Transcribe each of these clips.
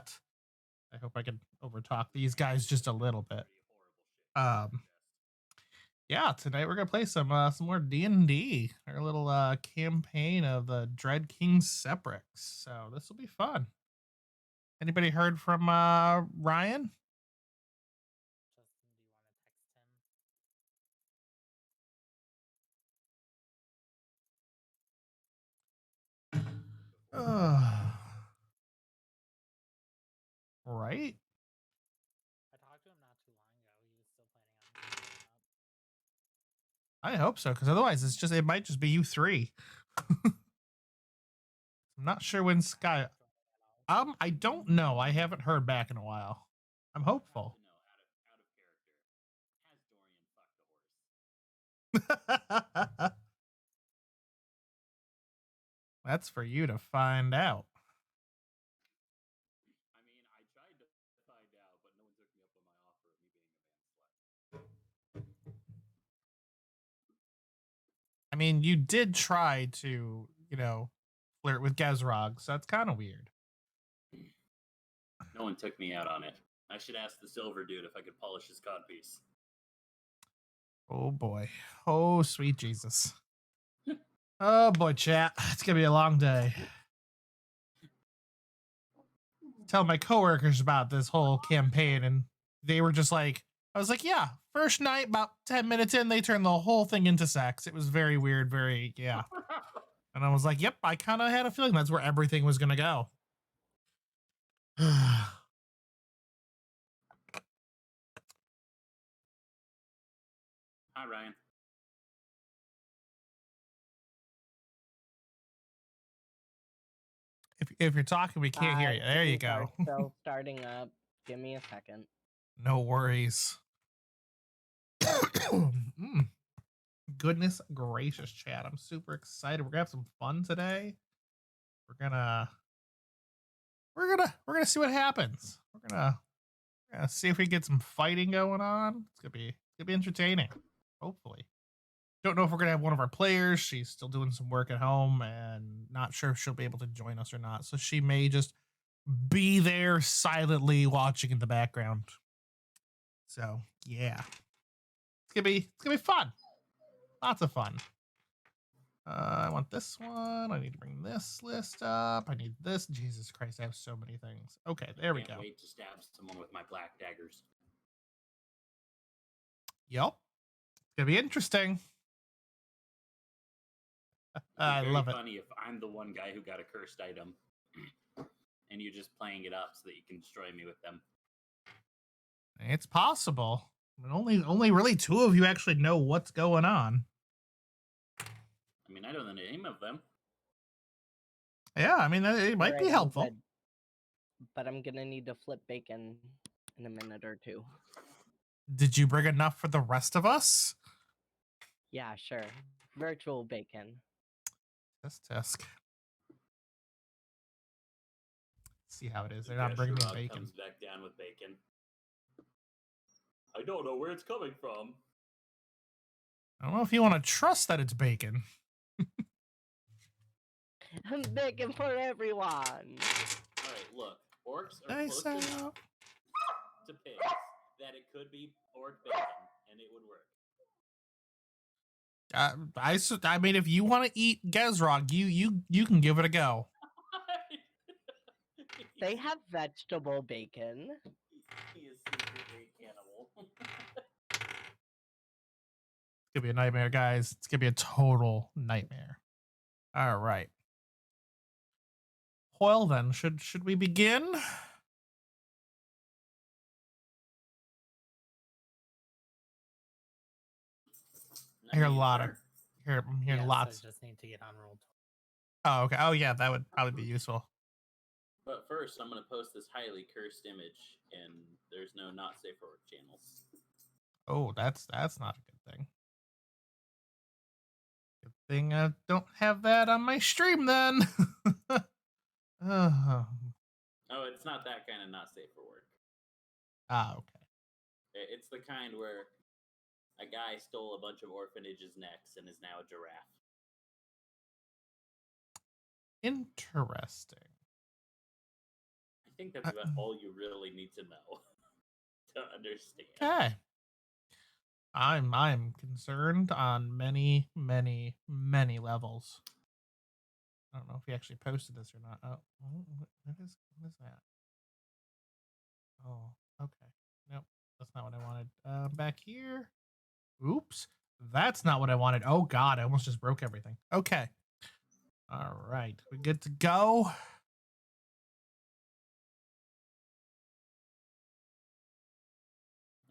chat. I hope I can overtalk these guys just a little bit. Um, yeah, tonight we're gonna play some more DnD, our little campaign of the Dread King Ceprix. So this will be fun. Anybody heard from Ryan? Right? I talked to him not too long ago. He was still planning on picking up. I hope so, because otherwise it might just be you three. I'm not sure when Sky. I don't know. I haven't heard back in a while. I'm hopeful. That's for you to find out. I mean, I tried to find out, but no one took me up on my offer of me being a man slut. I mean, you did try to, flirt with Gazrog, so that's kind of weird. No one took me out on it. I should ask the silver dude if I could polish his codpiece. Oh boy. Oh, sweet Jesus. Oh boy, chat. It's going to be a long day. Tell my coworkers about this whole campaign, and they were just like, I was like, yeah, first night, about 10 minutes in, they turned the whole thing into sex. It was very weird, yeah. And I was like, yep, I kind of had a feeling that's where everything was going to go. Hi, Ryan. If you're talking, we can't hear you. There you go. Still starting up. Give me a second. No worries. Goodness gracious, chat. I'm super excited. We're gonna have some fun today. We're gonna see what happens. We're gonna see if we get some fighting going on. It's gonna be entertaining. Hopefully. Don't know if we're gonna have one of our players. She's still doing some work at home and not sure if she'll be able to join us or not. So she may just be there silently watching in the background. So yeah. It's gonna be fun. Lots of fun. I want this one. I need to bring this list up. I need this. Jesus Christ, I have so many things. Okay, there we go. Wait to stab someone with my black daggers. Yep. It's gonna be interesting. I love it. Funny if I'm the one guy who got a cursed item, and you're just playing it up so that you can destroy me with them. It's possible. I mean, only really two of you actually know what's going on. I mean, I know the name of them. Yeah, I mean, it might be helpful. But I'm gonna need to flip bacon in a minute or two. Did you bring enough for the rest of us? Yeah, sure. Virtual bacon. Tisk. See how it is. They're not bringing me bacon. Comes back down with bacon. I don't know where it's coming from. I don't know if you want to trust that it's bacon. Bacon for everyone. All right, look. Orcs are close enough to pigs that it could be orc bacon, and it would work. I mean, if you want to eat Gazrog, you can give it a go. They have vegetable bacon. He is secretly a cannibal. It's gonna be a nightmare, guys. It's gonna be a total nightmare. All right. Well then, should we begin? I hear a lot of I'm hearing lots. I just need to get on roll. Oh, okay. Oh yeah, that would probably be useful. But first, I'm gonna post this highly cursed image, and there's no not safe for work channels. Oh, that's not a good thing. Good thing I don't have that on my stream then. Oh, it's not that kind of not safe for work. Ah, okay. It's the kind where a guy stole a bunch of orphanages' necks and is now a giraffe. Interesting. I think that's about all you really need to know to understand. Okay. I'm concerned on many, many, many levels. I don't know if he actually posted this or not. Oh, what is that? Oh, okay. Nope, that's not what I wanted. Back here. Oops, that's not what I wanted. Oh God, I almost just broke everything. Okay. All right, we good to go.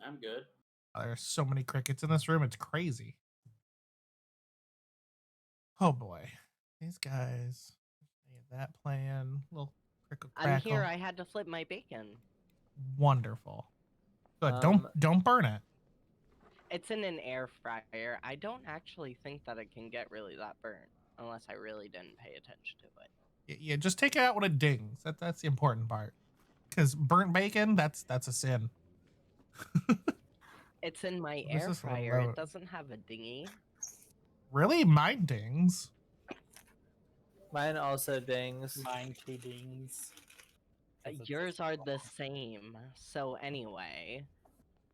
I'm good. There's so many crickets in this room. It's crazy. Oh boy, these guys. That plan, little crickle I'm crackle. here. I had to flip my bacon. Wonderful. Good. Don't burn it. It's in an air fryer. I don't actually think that it can get really that burnt unless I really didn't pay attention to it. Yeah, just take it out when it dings. That's the important part. Because burnt bacon, that's a sin. It's in my This air is a fryer. low- It doesn't have a dingy. Really? Mine dings. Mine also dings. Mine too dings. Yours are the same. So anyway,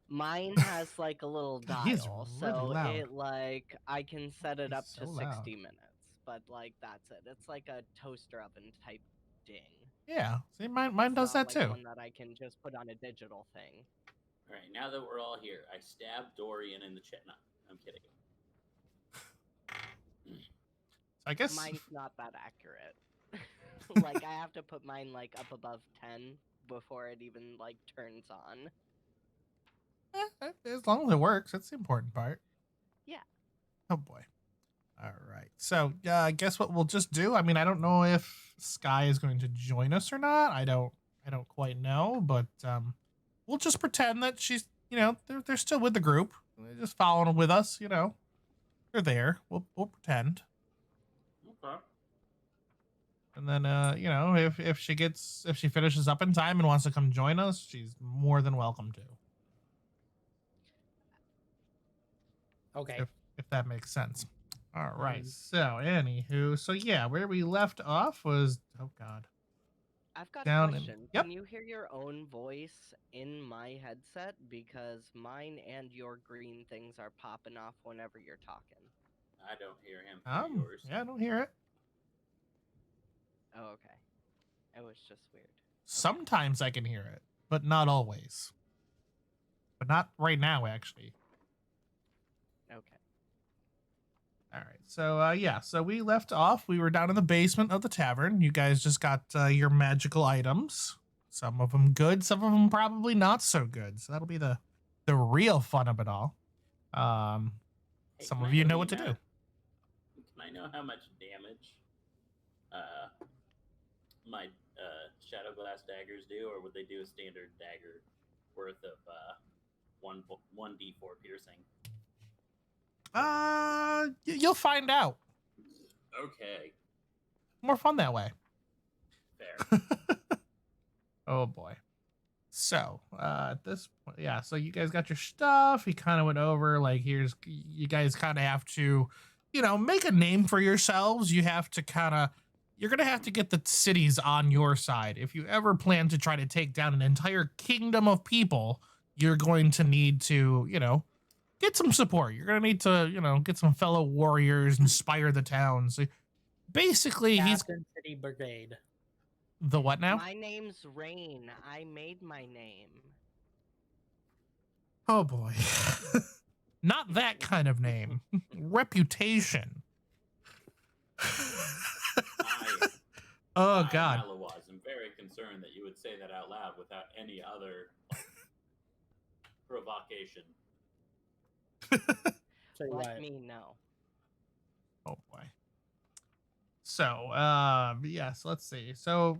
mine has like a little God, he is dial, really so loud. it like I can set it He's up so to loud. 60 minutes, but like that's it. It's like a toaster oven type ding. Yeah. See, mine It's does not that like too. one that I can just put on a digital thing. All right, now that we're all here, I stabbed Dorian in the chest. No, I'm kidding. I guess Mine's not that accurate. Like I have to put mine like up above 10 before it even like turns on. as long as it works, that's the important part. Yeah. Oh boy. All right. So, guess what we'll just do? I mean, I don't know if Sky is going to join us or not. I don't quite know, but we'll just pretend that she's, they're still with the group. They're just following with us, They're there. We'll pretend. Okay. And then if she finishes up in time and wants to come join us, she's more than welcome to. Okay. If that makes sense. All right. So, anywho, yeah, where we left off was, oh God. I've got Down a in- question. yep. Can you hear your own voice in my headset? Because mine and your green things are popping off whenever you're talking. I don't hear him through yours. Yeah, I don't hear it. Oh, okay. It was just weird. Sometimes I can hear it, but not always. But not right now, actually. Okay. All right. So, so we left off. We were down in the basement of the tavern. You guys just got your magical items. Some of them good, some of them probably not so good. So that'll be the real fun of it all. Hey, Some can of I you know know the what to do. amount- Can I know how much damage my shadow glass daggers do, or would they do a standard dagger worth of 1d4 piercing? You'll find out. Okay, More fun that way. fair. Oh boy. So, at this point, yeah, so you guys got your stuff. He kind of went over, like, you guys kind of have to, make a name for yourselves. You're going to have to get the cities on your side. If you ever plan to try to take down an entire kingdom of people, you're going to need to, get some support. You're going to need to, get some fellow warriors, inspire the town. So basically, Captain City Brigade. the what now? My name's Rain. I made my name. Oh boy. Not that kind of name. Reputation. Oh God. Malawaz, I'm very concerned that you would say that out loud without any other provocation. Say Let what? me know. Oh boy. So, yes, let's see. So,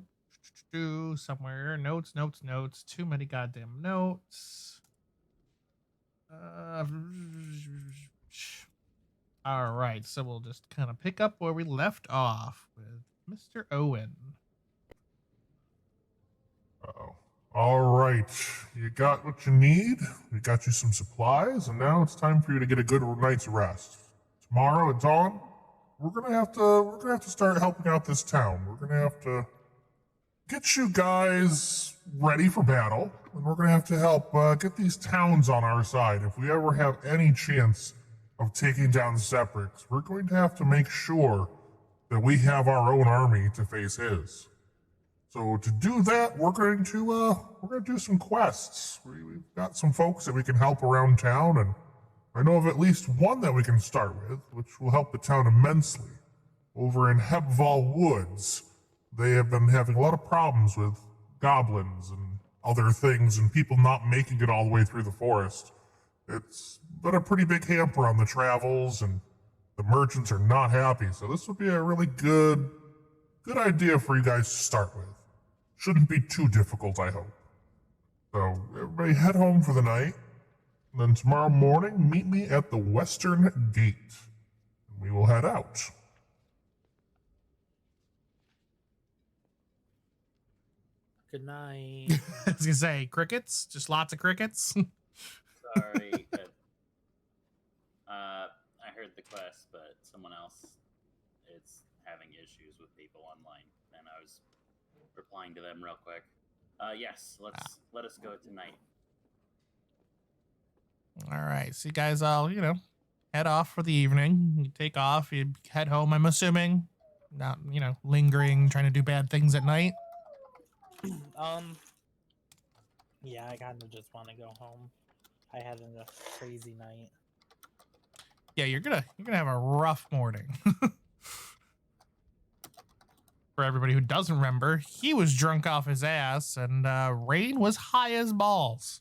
do somewhere notes. Too many goddamn notes. All right, so we'll just kind of pick up where we left off with Mr. Owen. Oh. All right. You got what you need. We got you some supplies, and now it's time for you to get a good night's rest. Tomorrow at dawn, we're gonna have to start helping out this town. We're gonna have to get you guys ready for battle, and we're going to have to help get these towns on our side. If we ever have any chance of taking down Ceprix, we're going to have to make sure that we have our own army to face his. So to do that, we're going to do some quests. We've got some folks that we can help around town, and I know of at least one that we can start with, which will help the town immensely. Over in Hebval Woods, they have been having a lot of problems with goblins and other things and people not making it all the way through the forest. It's been a pretty big hamper on the travels, and the merchants are not happy. So this would be a really good idea for you guys to start with. Shouldn't be too difficult, I hope. So everybody head home for the night. And then tomorrow morning, meet me at the Western Gate. And we will head out. Good night. I was gonna say crickets, just lots of crickets. Sorry. I heard the quest, but someone else is having issues with people online, and I was replying to them real quick. Yes, let us go tonight. All right, so you guys all, head off for the evening. You take off, you head home. I'm assuming, not lingering, trying to do bad things at night. Yeah, I kind of just want to go home. I had a crazy night. Yeah, you're gonna have a rough morning. For everybody who doesn't remember, he was drunk off his ass, and Rain was high as balls.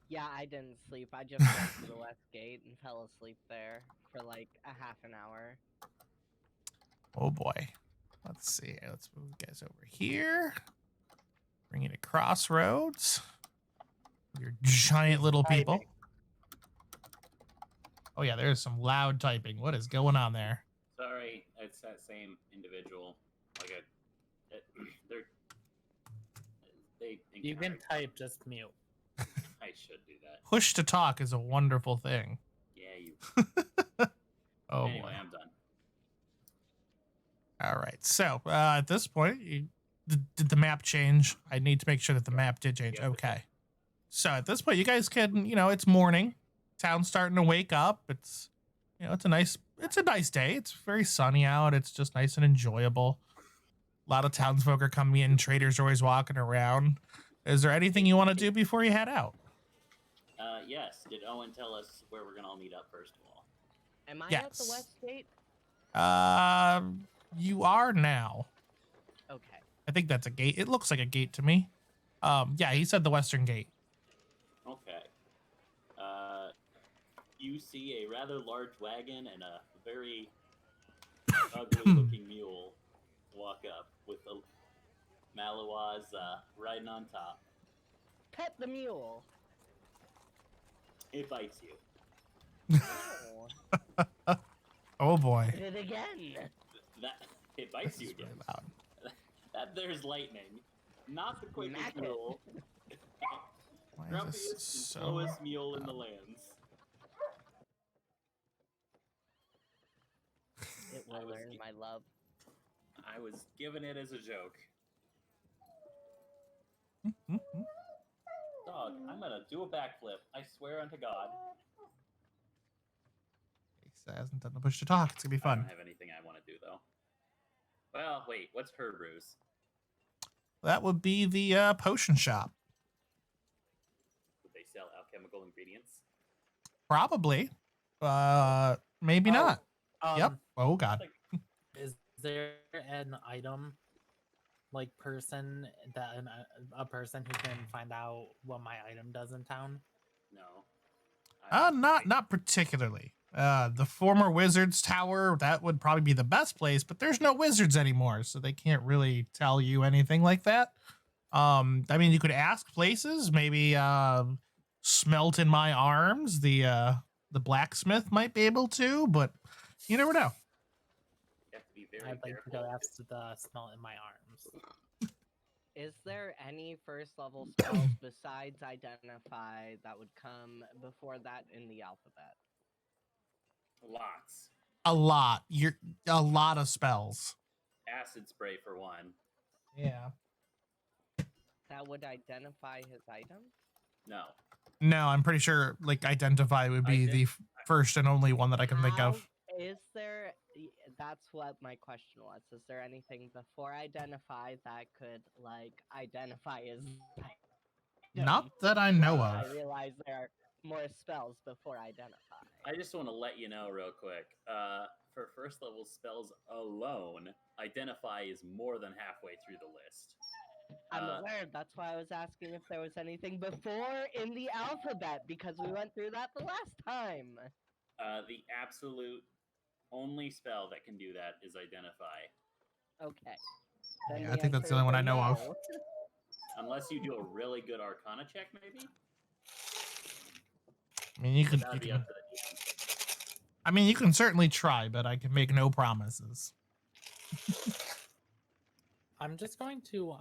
Yeah, I didn't sleep. I just went to the West Gate and fell asleep there for like a half an hour. Oh boy. Let's see. Let's move you guys over here. Bring you to Crossroads. Your giant little people. Oh yeah, there's some loud typing. What is going on there? Sorry, it's that same individual. You can type, just mute. I should do that. Push to talk is a wonderful thing. Yeah, you. Oh Anyway, boy. I'm done. All right. So at this point, did the map change? I need to make sure that the map did change. Yeah. Okay. So at this point, you guys can, it's morning. Town's starting to wake up. It's, it's a nice day. It's very sunny out. It's just nice and enjoyable. A lot of townsfolk are coming in. Traders are always walking around. Is there anything you want to do before you head out? Yes. Did Owen tell us where we're gonna all meet up first of all? Am I at Yes. the West Gate? You are now. Okay. I think that's a gate. It looks like a gate to me. Yeah, he said the Western Gate. Okay. You see a rather large wagon and a very ugly-looking mule walk up with the Malawaz riding on top. Pet the mule. It bites you. Oh, Oh boy. did it again. It bites This you is again. really loud. That there's lightning. Not the quickest Smack it. mule. Why is Grumpiest this and so... slowest mule in the lands. It I will was- learn my love. I was giving it as a joke. Dog, I'm gonna do a backflip. I swear unto God. He hasn't done the push to talk. It's gonna be I fun. don't have anything I want to do though. Well, wait. What's her ruse? That would be the potion shop. Would they sell alchemical ingredients? Probably. Maybe not. Yep. Oh god. Is there an item, like person that a person who can find out what my item does in town? No. Not particularly. The former wizard's tower, that would probably be the best place, but there's no wizards anymore, so they can't really tell you anything like that. I mean, you could ask places, maybe Smelt in My Arms, the blacksmith might be able to, but you never know. You have to be very I'd like to careful. go ask the smell in my arms. Is there any first level spells besides identify that would come before that in the alphabet? Lots. A lot of spells. Acid spray for one. Yeah. That would identify his item? No. No, I'm pretty sure like identify would be the first and only one that I can think How of. is there? That's what my question was. Is there anything before identify that could like identify his item? Not that I know I of. realize there are more spells before identify. I just want to let you know real quick. For first level spells alone, identify is more than halfway through the list. I'm aware. That's why I was asking if there was anything before in the alphabet because we went through that the last time. The absolute only spell that can do that is identify. Okay. Yeah, I think that's the only one I know of. Unless you do a really good Arcana check, maybe. I mean, you But can. that would be up to the DM. I mean, you can certainly try, but I can make no promises. I'm just going to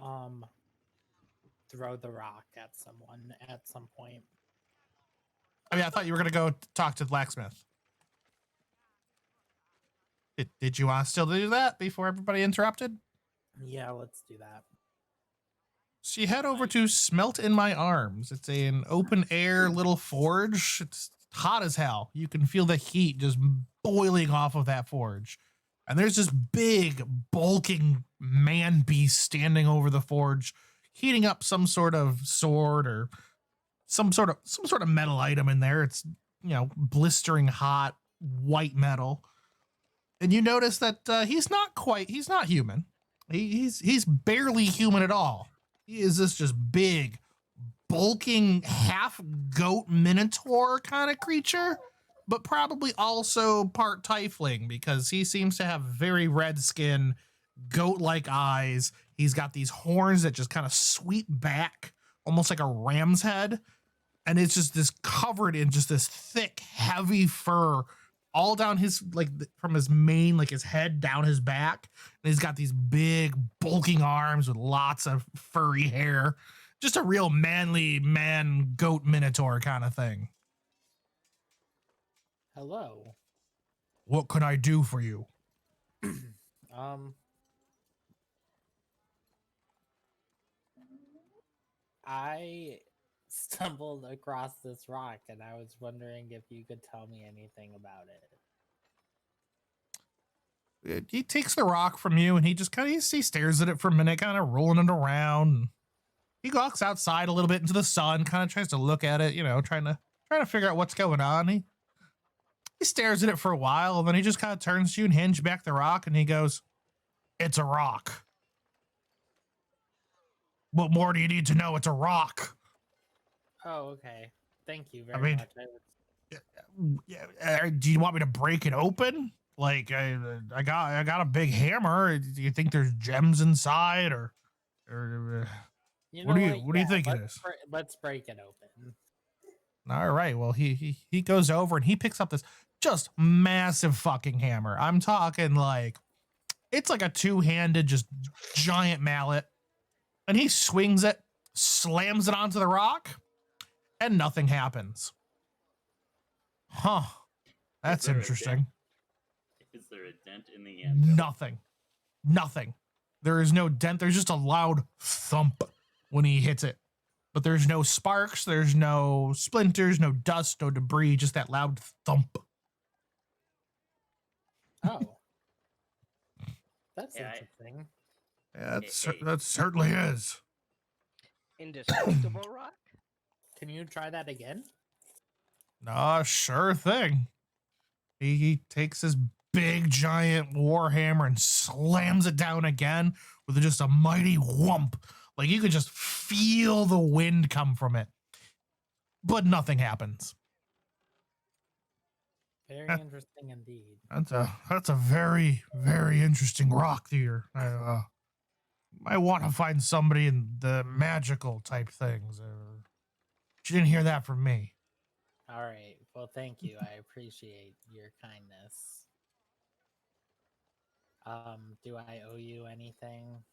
throw the rock at someone at some point. I mean, I thought you were gonna go talk to the blacksmith. Did you want to still do that before everybody interrupted? Yeah, let's do that. So you head over to Smelt in My Arms. It's an open air little forge. It's hot as hell. You can feel the heat just boiling off of that forge. And there's this big, bulking man beast standing over the forge, heating up some sort of sword or some sort of metal item in there. It's, you know, blistering hot white metal. And you notice that he's not human. He's barely human at all. He is this just big, bulking, half goat minotaur kind of creature, but probably also part tiefling because he seems to have very red skin, goat-like eyes. He's got these horns that just kind of sweep back, almost like a ram's head. And it's just this covered in just this thick, heavy fur all down his, like from his mane, like his head down his back. And he's got these big bulking arms with lots of furry hair. Just a real manly man goat minotaur kind of thing. Hello. What can I do for you? I stumbled across this rock and I was wondering if you could tell me anything about it. He takes the rock from you and he just kind of he stares at it for a minute, kind of rolling it around. He walks outside a little bit into the sun, kind of tries to look at it, you know, trying to figure out what's going on. He stares at it for a while and then he just kind of turns to you and hands you back the rock and he goes, "It's a rock. What more do you need to know? It's a rock." Oh, okay. Thank you very much. Do you want me to break it open? Like I got a big hammer. Do you think there's gems inside or You what know do you think it is? Let's break it open. All right. Well, he goes over and he picks up this just massive fucking hammer. I'm talking like it's like a two-handed just giant mallet. And he swings it, slams it onto the rock, and nothing happens. Huh. That's interesting. Is there a dent in the end? Nothing. There is no dent. There's just a loud thump when he hits it. But there's no sparks. There's no splinters, no dust, no debris. Just that loud thump. Oh. That's Yeah, interesting. Yeah, that certainly is. Indestructible rock? Can you try that again? Sure thing. He takes his big giant warhammer and slams it down again with just a mighty whump. Like you could just feel the wind come from it. But nothing happens. Very interesting indeed. That's a very, very interesting rock there. I want to find somebody in the magical type things. But you didn't hear that from me. All right. Well, thank you. I appreciate your kindness. Do I owe you anything?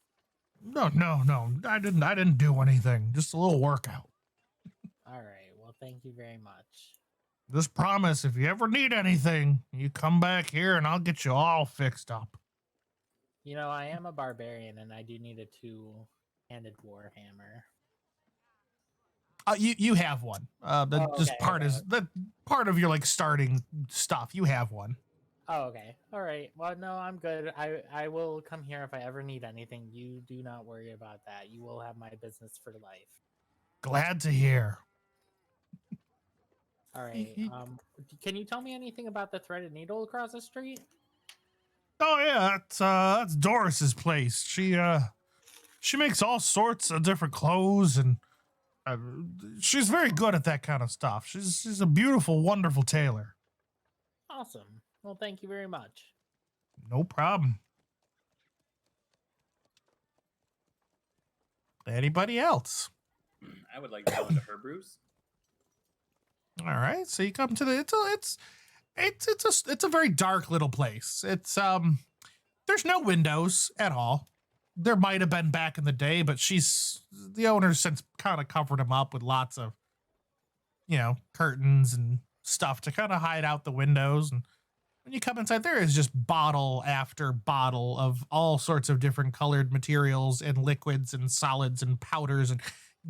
No. I didn't do anything. Just a little workout. All right. Well, thank you very much. Just promise if you ever need anything, you come back here and I'll get you all fixed up. You know, I am a barbarian and I do need a two-handed warhammer. You have one. That Oh, just okay, part okay, is that part of your like starting stuff. You have one. Oh, okay. All right. Well, no, I'm good. I will come here if I ever need anything. You do not worry about that. You will have my business for life. Glad to hear. All right. Can you tell me anything about the threaded needle across the street? Oh yeah, that's Doris's place. She makes all sorts of different clothes, and she's very good at that kind of stuff. She's a beautiful, wonderful tailor. Awesome. Well, thank you very much. No problem. Anybody else? I would like to go into her brews. All right, so you come to the it's a very dark little place. It's there's no windows at all. There might have been back in the day, but the owner's since kind of covered them up with lots of curtains and stuff to kind of hide out the windows. And when you come inside, there is just bottle after bottle of all sorts of different colored materials and liquids and solids and powders, and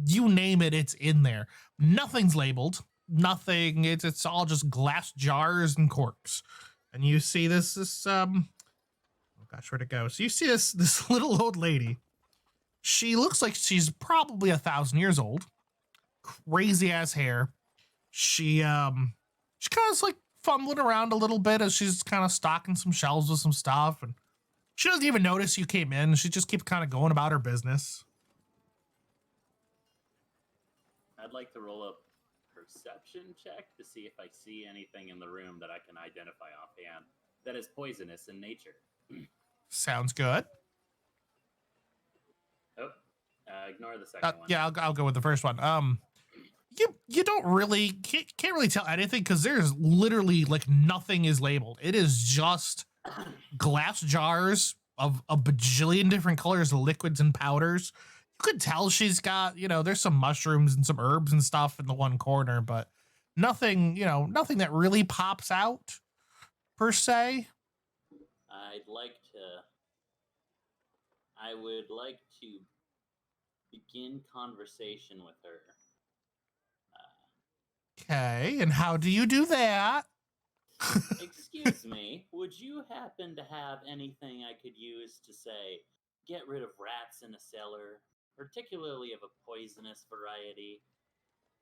you name it, it's in there. Nothing's labeled. Nothing. It's all just glass jars and corks. And you see this oh gosh, where'd it go? So you see this little old lady. She looks like she's probably 1,000 years old. Crazy ass hair. She's kind of like fumbling around a little bit as she's kind of stocking some shelves with some stuff, and she doesn't even notice you came in. She just keeps kind of going about her business. I'd like to roll a perception check to see if I see anything in the room that I can identify offhand that is poisonous in nature. Sounds good. Oh, ignore the second one. Yeah, I'll go with the first one. You don't really can't really tell anything because there's literally like nothing is labeled. It is just glass jars of a bajillion different colors of liquids and powders. You could tell she's got, there's some mushrooms and some herbs and stuff in the one corner, but nothing that really pops out per se. I would like to begin conversation with her. Okay, and how do you do that? Excuse me, would you happen to have anything I could use to say, get rid of rats in a cellar, particularly of a poisonous variety?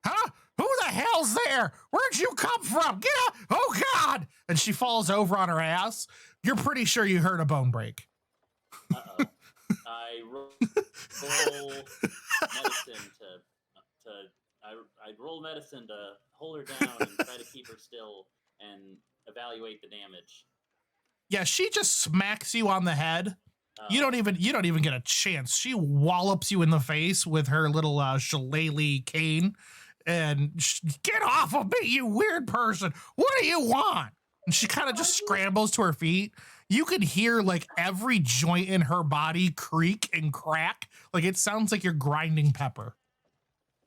Huh? Who the hell's there? Where'd you come from? Get up! Oh God! And she falls over on her ass. You're pretty sure you heard a bone break. Uh-oh. I roll medicine I'd roll medicine to hold her down and try to keep her still and evaluate the damage. Yeah, she just smacks you on the head. You don't even get a chance. She wallops you in the face with her little shillelagh cane, and get off of me, you weird person! What do you want? And she kind of just scrambles to her feet. You can hear like every joint in her body creak and crack. Like it sounds like you're grinding pepper.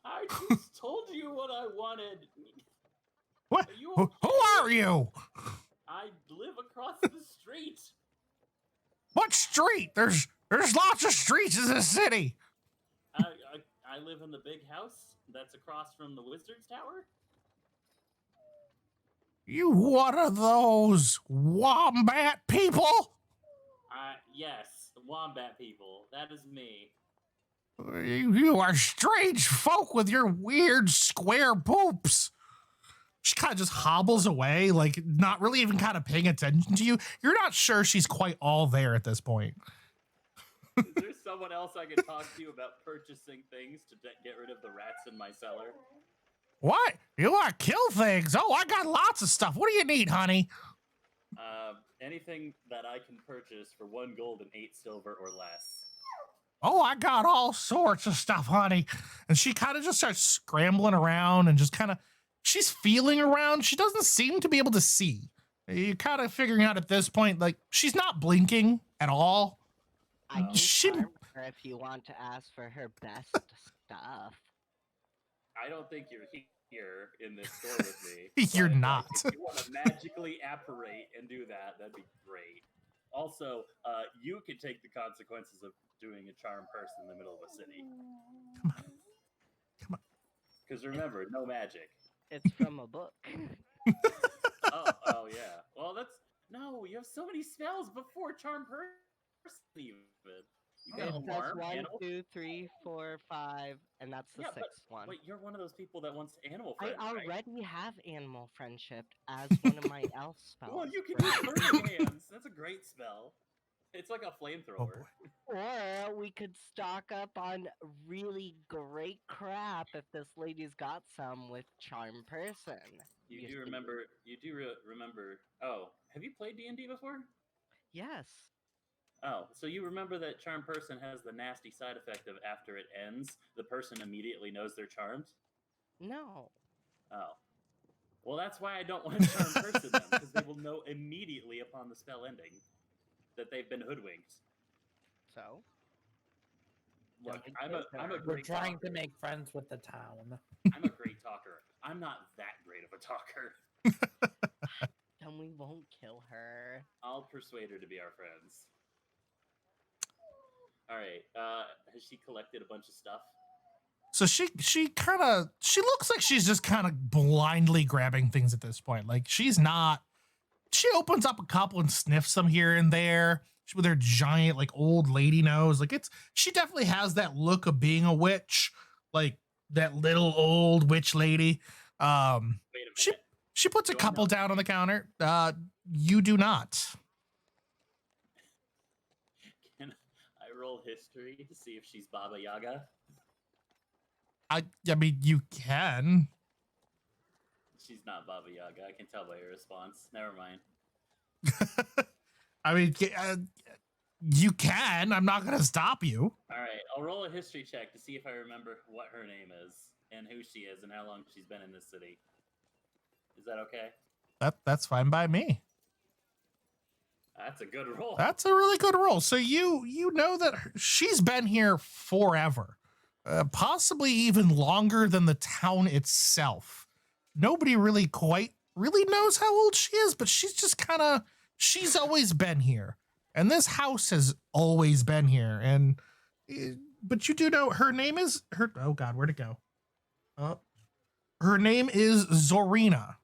I just told you what I wanted. What? Okay? Who are you? I live across the street. What street? There's lots of streets in this city. I live in the big house that's across from the Wizard's Tower. You one of those wombat people? Yes, the wombat people. That is me. You are strange folk with your weird square poops. She kind of just hobbles away, like not really even kind of paying attention to you. You're not sure she's quite all there at this point. Is there someone else I can talk to about purchasing things to get rid of the rats in my cellar? What? You want to kill things? Oh, I got lots of stuff. What do you need, honey? Anything that I can purchase for 1 gold and 8 silver or less. Oh, I got all sorts of stuff, honey. And she kind of just starts scrambling around and just kind of, she's feeling around. She doesn't seem to be able to see. You're kind of figuring out at this point, like, she's not blinking at all. I can charm her if you want to ask for her best stuff. I don't think you're here in this store with me. You're but, not. If you want to magically apparate and do that, that'd be great. Also, you could take the consequences of doing a charm person in the middle of a city. Come on. Because remember, no magic. It's from a book. Oh yeah. Well, no. You have so many spells before charm person even. You got It a says warm 1, animal. 2, 3, 4, 5, and that's the Yeah, sixth one. but you're one of those people that wants animal I friends, right? already have animal friendship as one of my elf spells. Well, you can use burning hands. That's a great spell. It's like a Oh flamethrower. boy. Or we could stock up on really great crap if this lady's got some with charm person. You do see. remember? Remember? Oh, have you played D&D before? Yes. Oh, so you remember that charm person has the nasty side effect of after it ends, the person immediately knows they're charmed? No. Oh. Well, that's why I don't want to charm person them, because they will know immediately upon the spell ending that they've been hoodwinked. So? Look, Don't I'm get a there. We're great trying talker. to make friends with the town. I'm a great talker. I'm not that great of a talker. Then we won't kill her. I'll persuade her to be our friends. All right. Has she collected a bunch of stuff? So she looks like she's just kind of blindly grabbing things at this point. Like she's not. She opens up a couple and sniffs them here and there with her giant like old lady nose. Like she definitely has that look of being a witch, like that little old witch lady. Wait a minute. She puts a Do I couple know- down on the counter. You do not. Can I roll history to see if she's Baba Yaga? I mean, you can. She's not Baba Yaga. I can tell by your response. Never mind. I mean, you can. I'm not going to stop you. All right. I'll roll a history check to see if I remember what her name is and who she is and how long she's been in this city. Is that okay? That's fine by me. That's a good roll. That's a really good roll. So you know that she's been here forever, possibly even longer than the town itself. Nobody really quite really knows how old she is, but she's just she's always been here, and this house has always been here. And but you do know her name is her. Oh God, where'd it go? Her name is Zorina.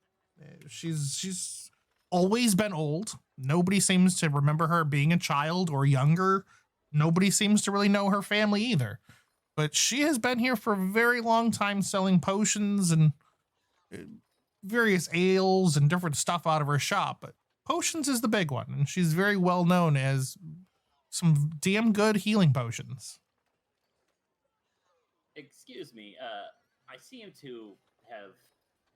She's always been old. Nobody seems to remember her being a child or younger. Nobody seems to really know her family either. But she has been here for a very long time selling potions and various ales and different stuff out of her shop. But potions is the big one, and she's very well known as some damn good healing potions. Excuse me. I seem to have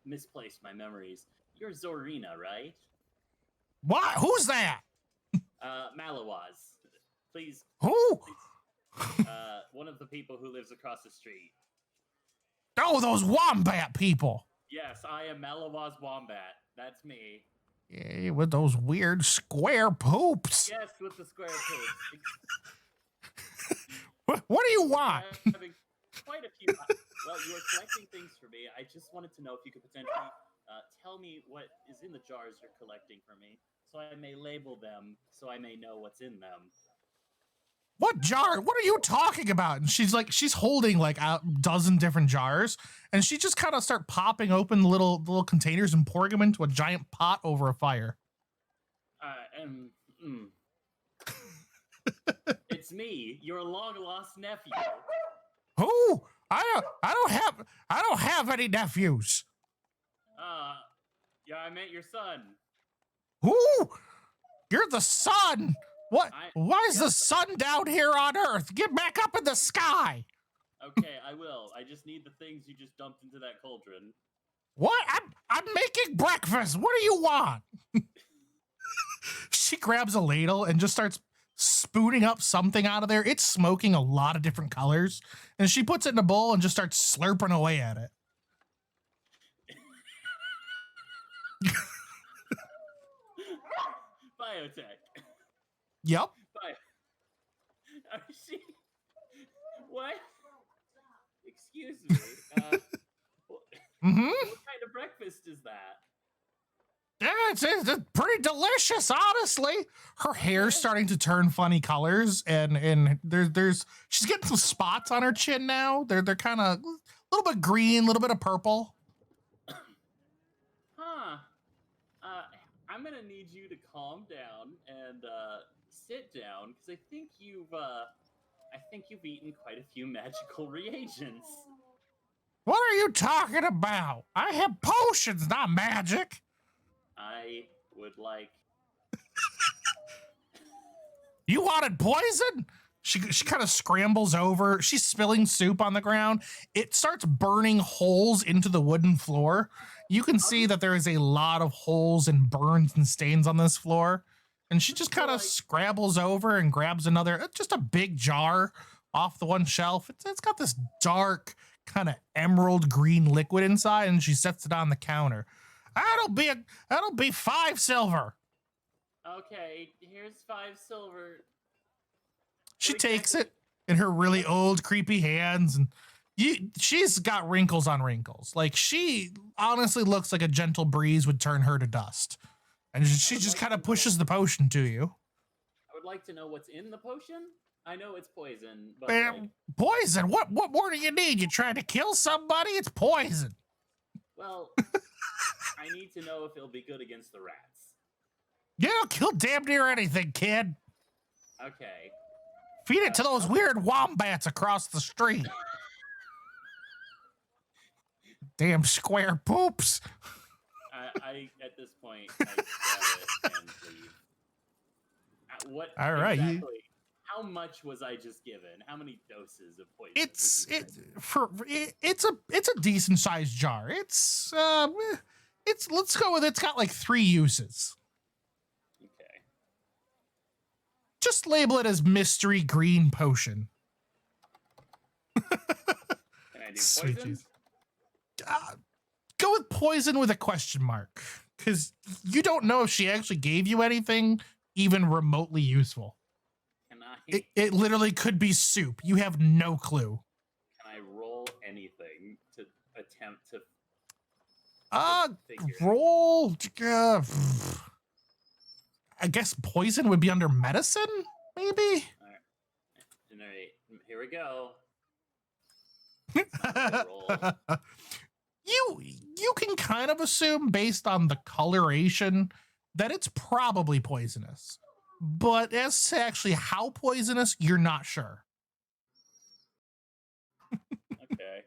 misplaced my memories. You're Zorina, right? What? Who's that? Malawaz. Please, Who? one of the people who lives across the street. Oh, those wombat people. Yes, I am Malawaz Wombat. That's me. Yeah, with those weird square poops. Yes, with the square poops. What do you want? Having quite a few. Well, you are collecting things for me. I just wanted to know if you could potentially tell me what is in the jars you're collecting for me, so I may label them, so I may know what's in them. What jar? What are you talking about? And she's holding like a dozen different jars, and she just kind of start popping open little containers and pouring them into a giant pot over a fire. It's me, your long lost nephew. Who? I don't have any nephews. Yeah, I meant your son. Who? You're the sun. What? Why is the yes. sun down here on Earth? Get back up in the sky. Okay, I will. I just need the things you just dumped into that cauldron. What? I'm making breakfast. What do you want? She grabs a ladle and just starts spooning up something out of there. It's smoking a lot of different colors, and she puts it in a bowl and just starts slurping away at it. Biotech. Yep. What? Excuse me. Mm-hmm. What kind of breakfast is that? Yeah, it's pretty delicious, honestly. Her hair's starting to turn funny colors, and there's she's getting some spots on her chin now. They're kind of little bit green, a little bit of purple. Huh. I'm gonna need you to calm down and sit down because I think you've eaten quite a few magical reagents. What are you talking about? I have potions, not magic. I would like. You wanted poison? She kind of scrambles over. She's spilling soup on the ground. It starts burning holes into the wooden floor. You can see that there is a lot of holes and burns and stains on this floor. And she just kind of scrabbles over and grabs another, just a big jar off the one shelf. It's got this dark kind of emerald green liquid inside, and she sets it on the counter. That'll be 5 silver. Okay, here's 5 silver. She takes it in her really old, creepy hands, and she's got wrinkles on wrinkles. Like, she honestly looks like a gentle breeze would turn her to dust. And she just kind of pushes the potion to you. I would like to know what's in the potion. I know it's poison, but poison? What more do you need? You trying to kill somebody? It's poison. well, I need to know if it'll be good against the rats. Yeah, I'll kill damn near anything, kid. Okay. Feed it to those weird wombats across the street. Damn square poops. I at this point, I grab it and leave. What? All right. Exactly, how much was I just given? How many doses of poison? It's a decent sized jar. It's let's go with it's got like 3 uses. Okay. Just label it as mystery green potion. Can I do Sweet poison? Jesus. Go with poison with a question mark, because you don't know if she actually gave you anything even remotely useful. Can I? It literally could be soup. You have no clue. Can I roll anything to attempt to? figure Roll. I guess poison would be under medicine, maybe. All right, here we go. Roll. You can kind of assume based on the coloration that it's probably poisonous, but as to actually how poisonous, you're not sure. Okay.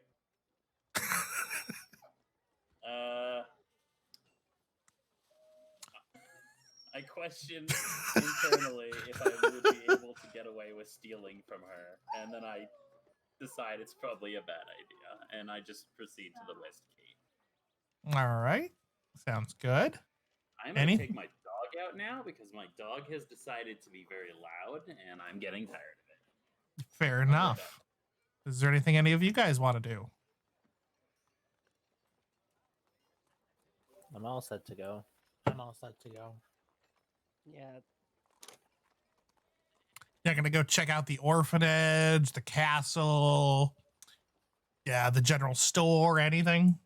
I questioned internally if I would be able to get away with stealing from her, and then I decide it's probably a bad idea, and I just proceed to the west gate. All right, sounds good. I'm gonna take my dog out now because my dog has decided to be very loud, and I'm getting tired of it. Fair enough. Is there anything any of you guys want to do? I'm all set to go. I'm all set to go. Yeah. You're gonna go check out the orphanage, the castle, the general store, anything?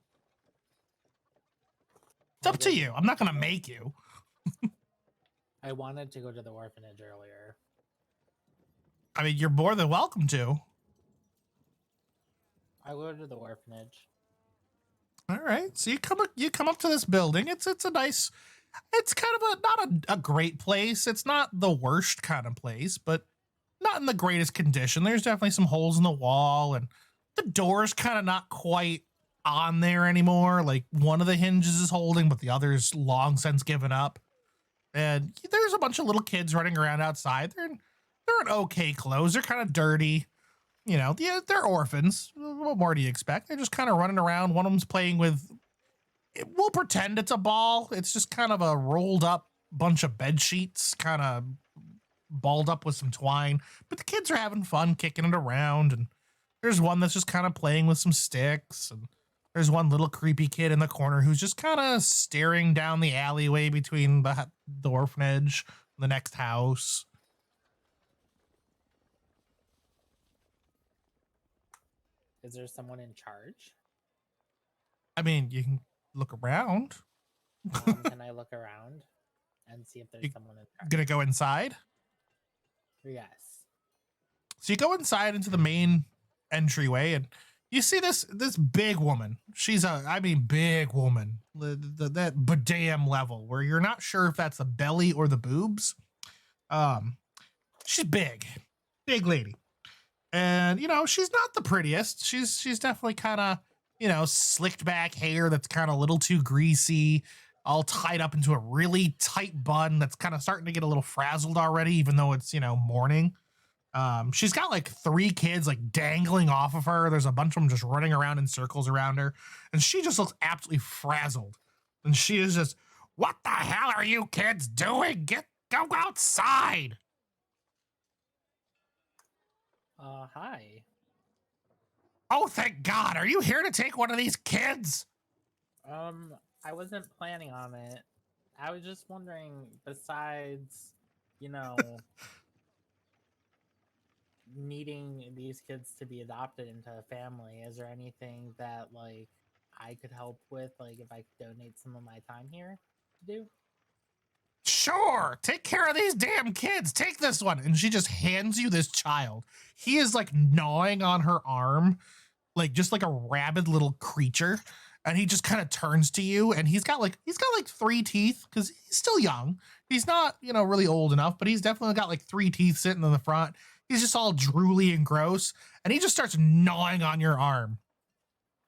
It's up to you. I'm not gonna make you. I wanted to go to the orphanage earlier. I mean, you're more than welcome to. I go to the orphanage. All right. So you come up to this building. It's a nice. It's kind of not a great place. It's not the worst kind of place, but not in the greatest condition. There's definitely some holes in the wall, and the door's kind of not quite on there anymore. Like, one of the hinges is holding, but the other's long since given up. And there's a bunch of little kids running around outside. They're in okay clothes. They're kind of dirty. You know, they're orphans. What more do you expect? They're just kind of running around. One of them's playing with, we'll pretend it's a ball. It's just kind of a rolled up bunch of bed sheets, kind of balled up with some twine. But the kids are having fun kicking it around. And there's one that's just kind of playing with some sticks. And there's one little creepy kid in the corner who's just kind of staring down the alleyway between the orphanage and the next house. Is there someone in charge? I mean, you can look around. Can I look around and see if there's someone in charge? Gonna go inside? Yes. So you go inside into the main entryway, and You see this big woman. She's big woman. That badam level where you're not sure if that's the belly or the boobs. She's big lady. And she's not the prettiest. She's definitely kind of, slicked back hair that's kind of a little too greasy, all tied up into a really tight bun that's kind of starting to get a little frazzled already, even though it's, morning. She's got like 3 kids like dangling off of her. There's a bunch of them just running around in circles around her. And she just looks absolutely frazzled. And she is just, what the hell are you kids doing? Go outside. Hi. Oh, thank God. Are you here to take one of these kids? I wasn't planning on it. I was just wondering, besides, needing these kids to be adopted into a family, is there anything that, like, I could help with? Like, if I could donate some of my time here to do? Sure, take care of these damn kids. Take this one. And she just hands you this child. He is like gnawing on her arm, like just like a rabid little creature. And he just kind of turns to you, and he's got like 3 teeth because he's still young. He's not, really old enough, but he's definitely got like 3 teeth sitting in the front. He's just all drooly and gross, and he just starts gnawing on your arm.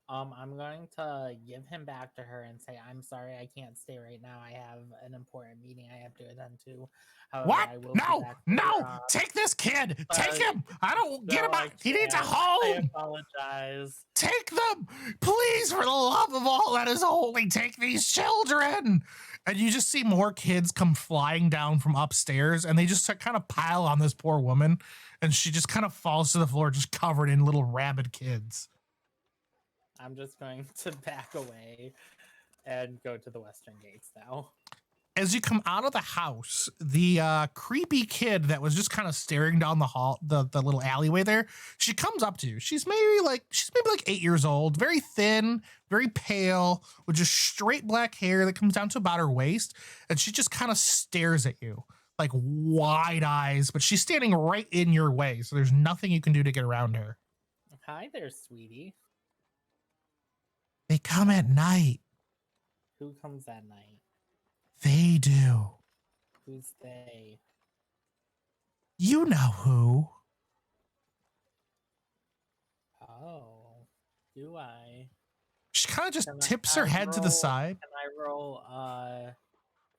I'm going to give him back to her and say, I'm sorry, I can't stay right now. I have an important meeting I have to attend to. However, What? I will be back later on. Take this kid. Take him. I don't get him out. He needs a can't. home. I apologize. Take them. Please, for the love of all that is holy, take these children. And you just see more kids come flying down from upstairs, and they just kind of pile on this poor woman, and she just kind of falls to the floor, just covered in little rabid kids. I'm just going to back away and go to the western gates now. As you come out of the house, the creepy kid that was just kind of staring down the hall, the little alleyway there, she comes up to you. She's maybe like 8 years old, very thin, very pale, with just straight black hair that comes down to about her waist, and she just kind of stares at you like wide eyes, but she's standing right in your way, so there's nothing you can do to get around her. Hi there, sweetie. They come at night. Who comes at night? They do. Who's they? You know who. Oh, do I? She kind of just Can tips I her head to the roll- side. Can I roll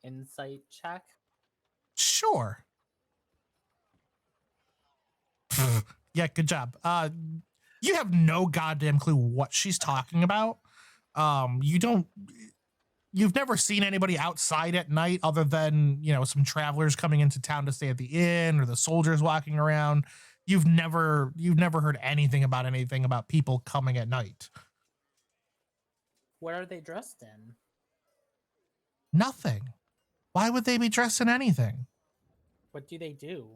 insight check? Sure. Yeah, good job. You have no goddamn clue what she's talking about. You've never seen anybody outside at night other than, some travelers coming into town to stay at the inn or the soldiers walking around. You've never heard anything about people coming at night. What are they dressed in? Nothing. Why would they be dressed in anything? What do they do?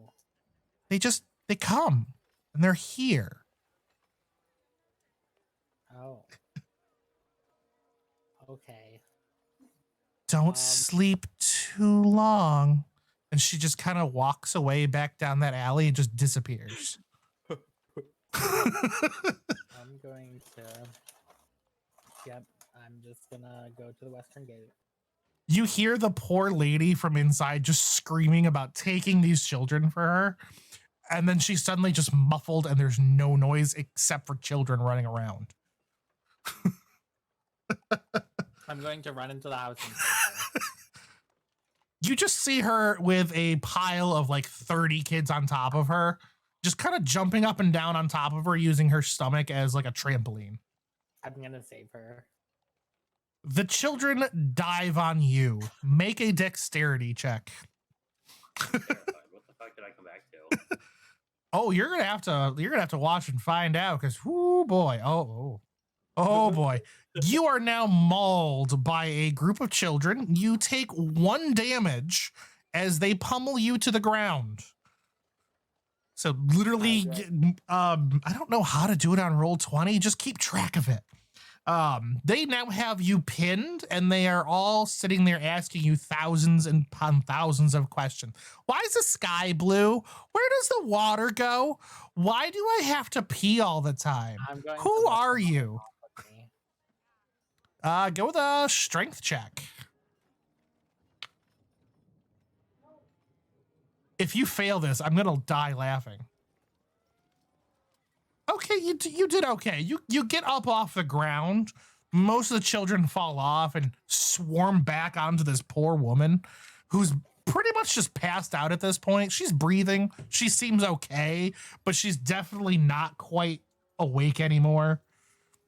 They come and they're here. Oh. Okay. Don't sleep too long. And she just kind of walks away back down that alley and just disappears. I'm going to... Yep, I'm just gonna go to the western gate. You hear the poor lady from inside just screaming about taking these children for her. And then she's suddenly just muffled and there's no noise except for children running around. I'm going to run into the house and save her. You just see her with a pile of like 30 kids on top of her, just kind of jumping up and down on top of her, using her stomach as like a trampoline. I'm gonna save her. The children dive on you. Make a dexterity check. What the fuck did I come back to? Oh, you're gonna have to watch and find out, because oh boy, oh boy. You are now mauled by a group of children. You take 1 damage as they pummel you to the ground. So literally, I don't know how to do it on Roll20. Just keep track of it. They now have you pinned, and they are all sitting there asking you thousands and upon thousands of questions. Why is the sky blue? Where does the water go? Why do I have to pee all the time? I'm going. Who to let are them all you? talk with me. Go with a strength check. If you fail this, I'm gonna die laughing. Okay, you did okay. You get up off the ground. Most of the children fall off and swarm back onto this poor woman who's pretty much just passed out at this point. She's breathing. She seems okay, but she's definitely not quite awake anymore.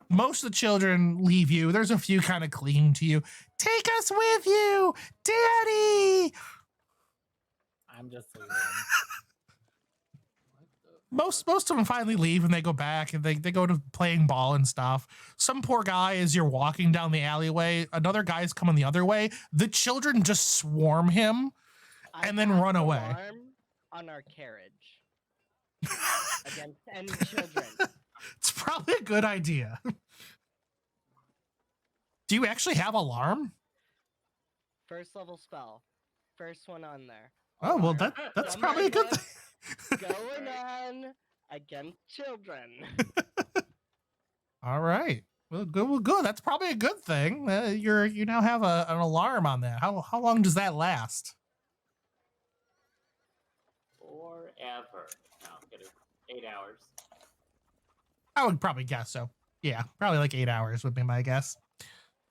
Most of the children leave you. There's a few kind of clinging to you. Take us with you, Daddy. I'm just leaving. Most of them finally leave and they go back and they go to playing ball and stuff. Some poor guy, as you're walking down the alleyway, another guy's coming the other way. The children just swarm him and then run away. Alarm on our carriage against any children. It's probably a good idea. Do you actually have alarm? First level spell. First one on there. Oh, well, Alarm. that's Some probably a good idea? thing. Going on against children. All right. Well, good. That's probably a good thing. You now have an alarm on that. How long does that last? Forever. No, I'm kidding. 8 hours. I would probably guess so. Yeah, probably like 8 hours would be my guess.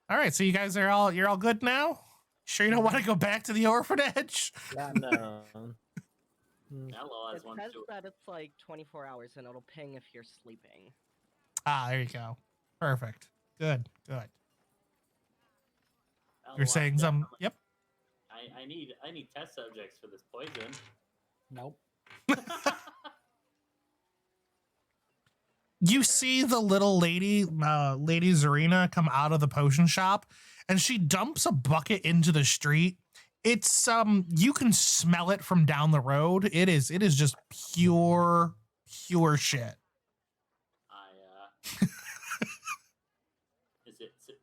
All right, so you're all good now? Sure you don't want to go back to the orphanage? Yeah, no. Mellow It has one says too. that it's like 24 hours and it'll ping if you're sleeping. Ah, there you go. Perfect. Good. Mellow, You're saying some. definitely- Yep. I need test subjects for this poison. Nope. You see the little lady, Lady Zarina, come out of the potion shop, and she dumps a bucket into the street. It's you can smell it from down the road. It is just pure shit.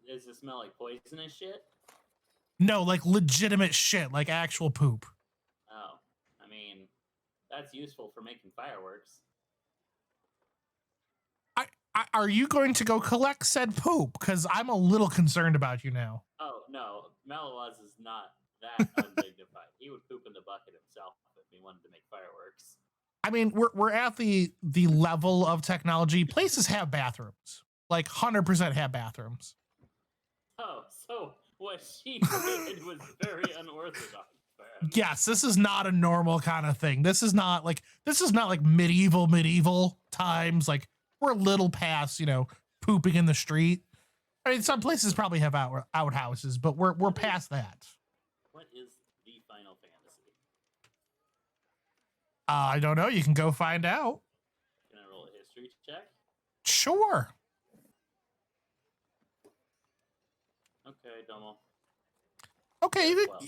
Does it smell like poisonous shit? No, like legitimate shit, like actual poop. Oh, I mean, that's useful for making fireworks. Are you going to go collect said poop? Because I'm a little concerned about you now. Oh no, Malawaz is not that undignified. He would poop in the bucket himself if he wanted to make fireworks. I mean, we're at the level of technology. Places have bathrooms, like 100% have bathrooms. Oh, so what she did was very unorthodox. Man. Yes, this is not a normal kind of thing. This is not like medieval times. Like we're a little past, pooping in the street. I mean, some places probably have outhouses, but we're past that. What is the Final Fantasy? I don't know. You can go find out. Can I roll a history check? Sure. Okay, Domo. Okay, Well.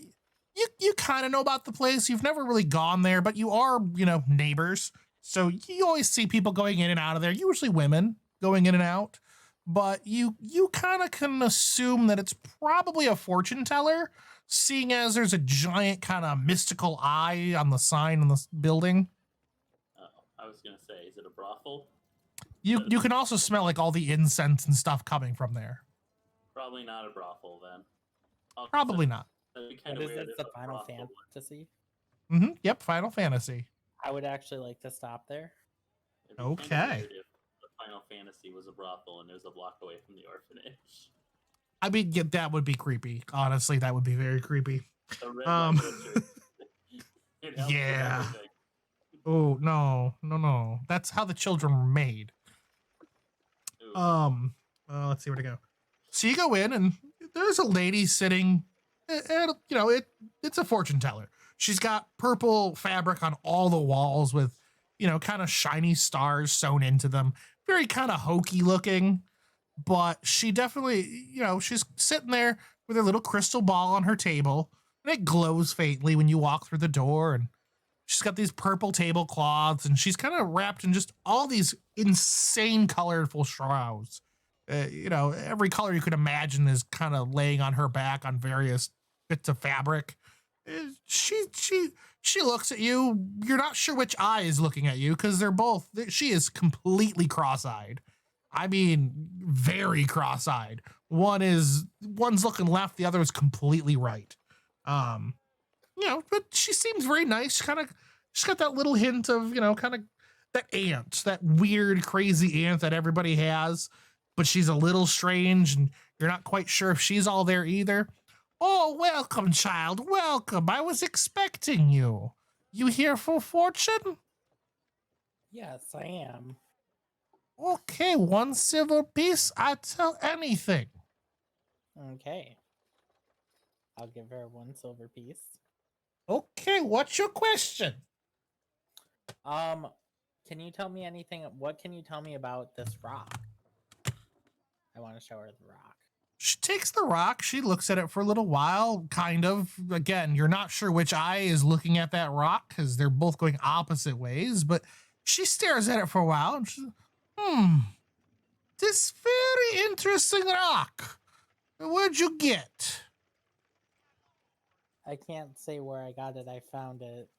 you kind of know about the place. You've never really gone there, but you are, neighbors. So you always see people going in and out of there, usually women going in and out. But you kind of can assume that it's probably a fortune teller, seeing as there's a giant kind of mystical eye on the sign on the building. Oh, I was gonna say, is it a brothel? You can also smell like all the incense and stuff coming from there. Probably not a brothel then. Probably not. That'd be kind What of is weird. it? if The a Final brothel was- Fantasy? Yep, Final Fantasy. I would actually like to stop there. it'd be kinda Okay. weird if the Final Fantasy was a brothel and it was a block away from the orphanage. I mean, yeah, that would be creepy. Honestly, that would be very creepy. The red Um, light district. It helps with yeah. everything. Oh, no. That's how the children were made. Ooh. Let's see where to go. So you go in and there's a lady sitting and it's a fortune teller. She's got purple fabric on all the walls with, kind of shiny stars sewn into them. Very kind of hokey looking, but she definitely, she's sitting there with her little crystal ball on her table and it glows faintly when you walk through the door, and she's got these purple tablecloths and she's kind of wrapped in just all these insane colorful shrouds. You know, every color you could imagine is kind of laying on her back on various bits of fabric. She looks at you. You're not sure which eye is looking at you because they're both. She is completely cross-eyed. I mean, very cross-eyed. One's looking left, the other is completely right. You know, but she seems very nice. She's got that little hint of, you know, kind of that aunt, that weird, crazy aunt that everybody has, but she's a little strange, and you're not quite sure if she's all there either. Oh, welcome, child. Welcome. I was expecting you. You here for fortune? Yes, I am. Okay, 1 silver piece. I tell anything. Okay. I'll give her 1 silver piece. Okay, what's your question? Can you tell me anything? What can you tell me about this rock? I want to show her the rock. She takes the rock. She looks at it for a little while, kind of. Again, you're not sure which eye is looking at that rock because they're both going opposite ways, but she stares at it for a while and she's, this very interesting rock. Where'd you get? I can't say where I got it. I found it.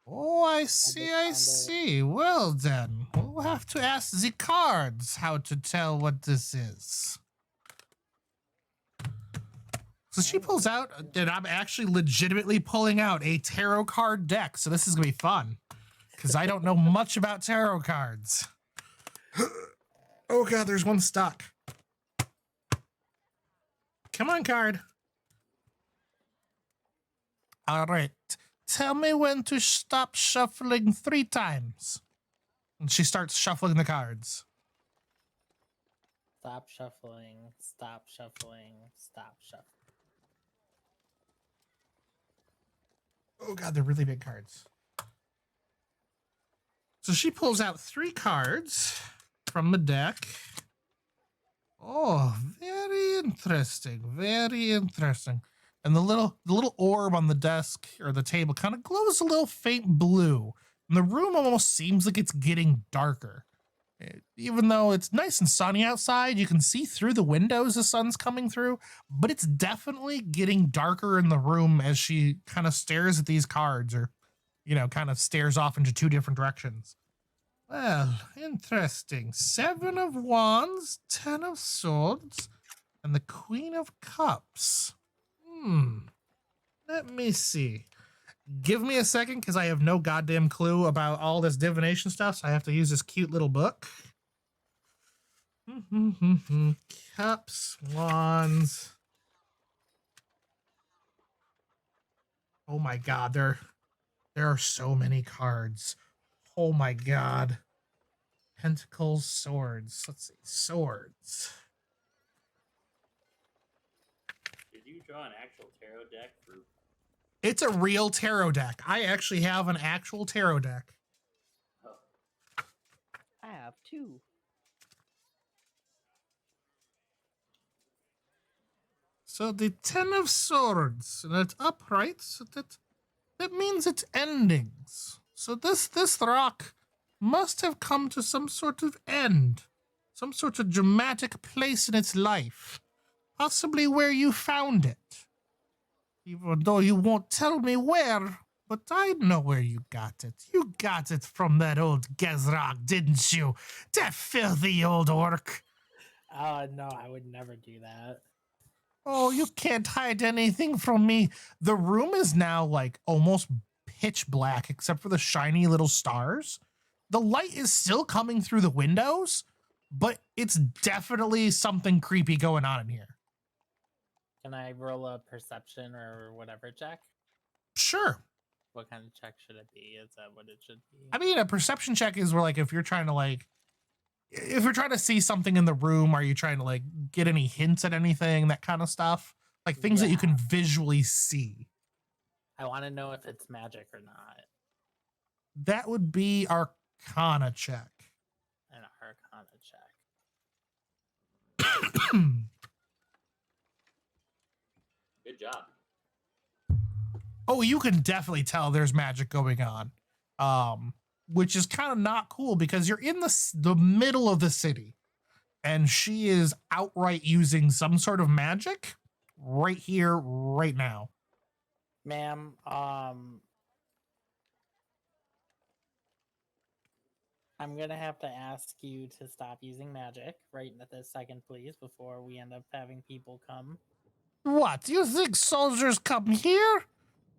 Oh, I see. Well then, we'll have to ask the cards how to tell what this is. So she pulls out, and I'm actually legitimately pulling out a tarot card deck. So this is gonna be fun, because I don't know much about tarot cards. Oh god, there's one stuck. Come on, card. All right. Tell me when to stop shuffling 3 times. And she starts shuffling the cards. Stop shuffling. Stop shuffling. Stop shuffling. Oh god, they're really big cards. So she pulls out 3 cards from the deck. Oh, very interesting. Very interesting. And the little orb on the desk or the table kind of glows a little faint blue. And the room almost seems like it's getting darker. Even though it's nice and sunny outside, you can see through the windows the sun's coming through, but it's definitely getting darker in the room as she kind of stares at these cards or, you know, kind of stares off into 2 different directions. Well, interesting. 7 of Wands, 10 of Swords, and the Queen of Cups. Let me see. Give me a second because I have no goddamn clue about all this divination stuff, so I have to use this cute little book. Cups, wands. Oh my god, there are so many cards. Oh my god. Pentacles, swords. Let's see. Swords. Did you draw an actual tarot deck for? It's a real tarot deck. I actually have an actual tarot deck. Oh. I have 2. So the 10 of Swords, and it's upright, so that means it's endings. So this rock must have come to some sort of end, some sort of dramatic place in its life, possibly where you found it. Even though you won't tell me where, but I know where you got it. You got it from that old Gezrak, didn't you? That filthy old orc. No, I would never do that. Oh, you can't hide anything from me. The room is now like almost pitch black except for the shiny little stars. The light is still coming through the windows, but it's definitely something creepy going on in here. Can I roll a perception or whatever check? Sure. What kind of check should it be? Is that what it should be? I mean, a perception check is where, like, if you're trying to see something in the room, are you trying to, like, get any hints at anything, that kind of stuff? Like, things that you can visually see. I want to know if it's magic or not. That would be Arcana check. An Arcana check. Good job. Oh, you can definitely tell there's magic going on, which is kind of not cool because you're in the middle of the city. and she is outright using some sort of magic right here, right now. Ma'am, I'm gonna have to ask you to stop using magic right at this second, please, before we end up having people come. What? You think soldiers come here?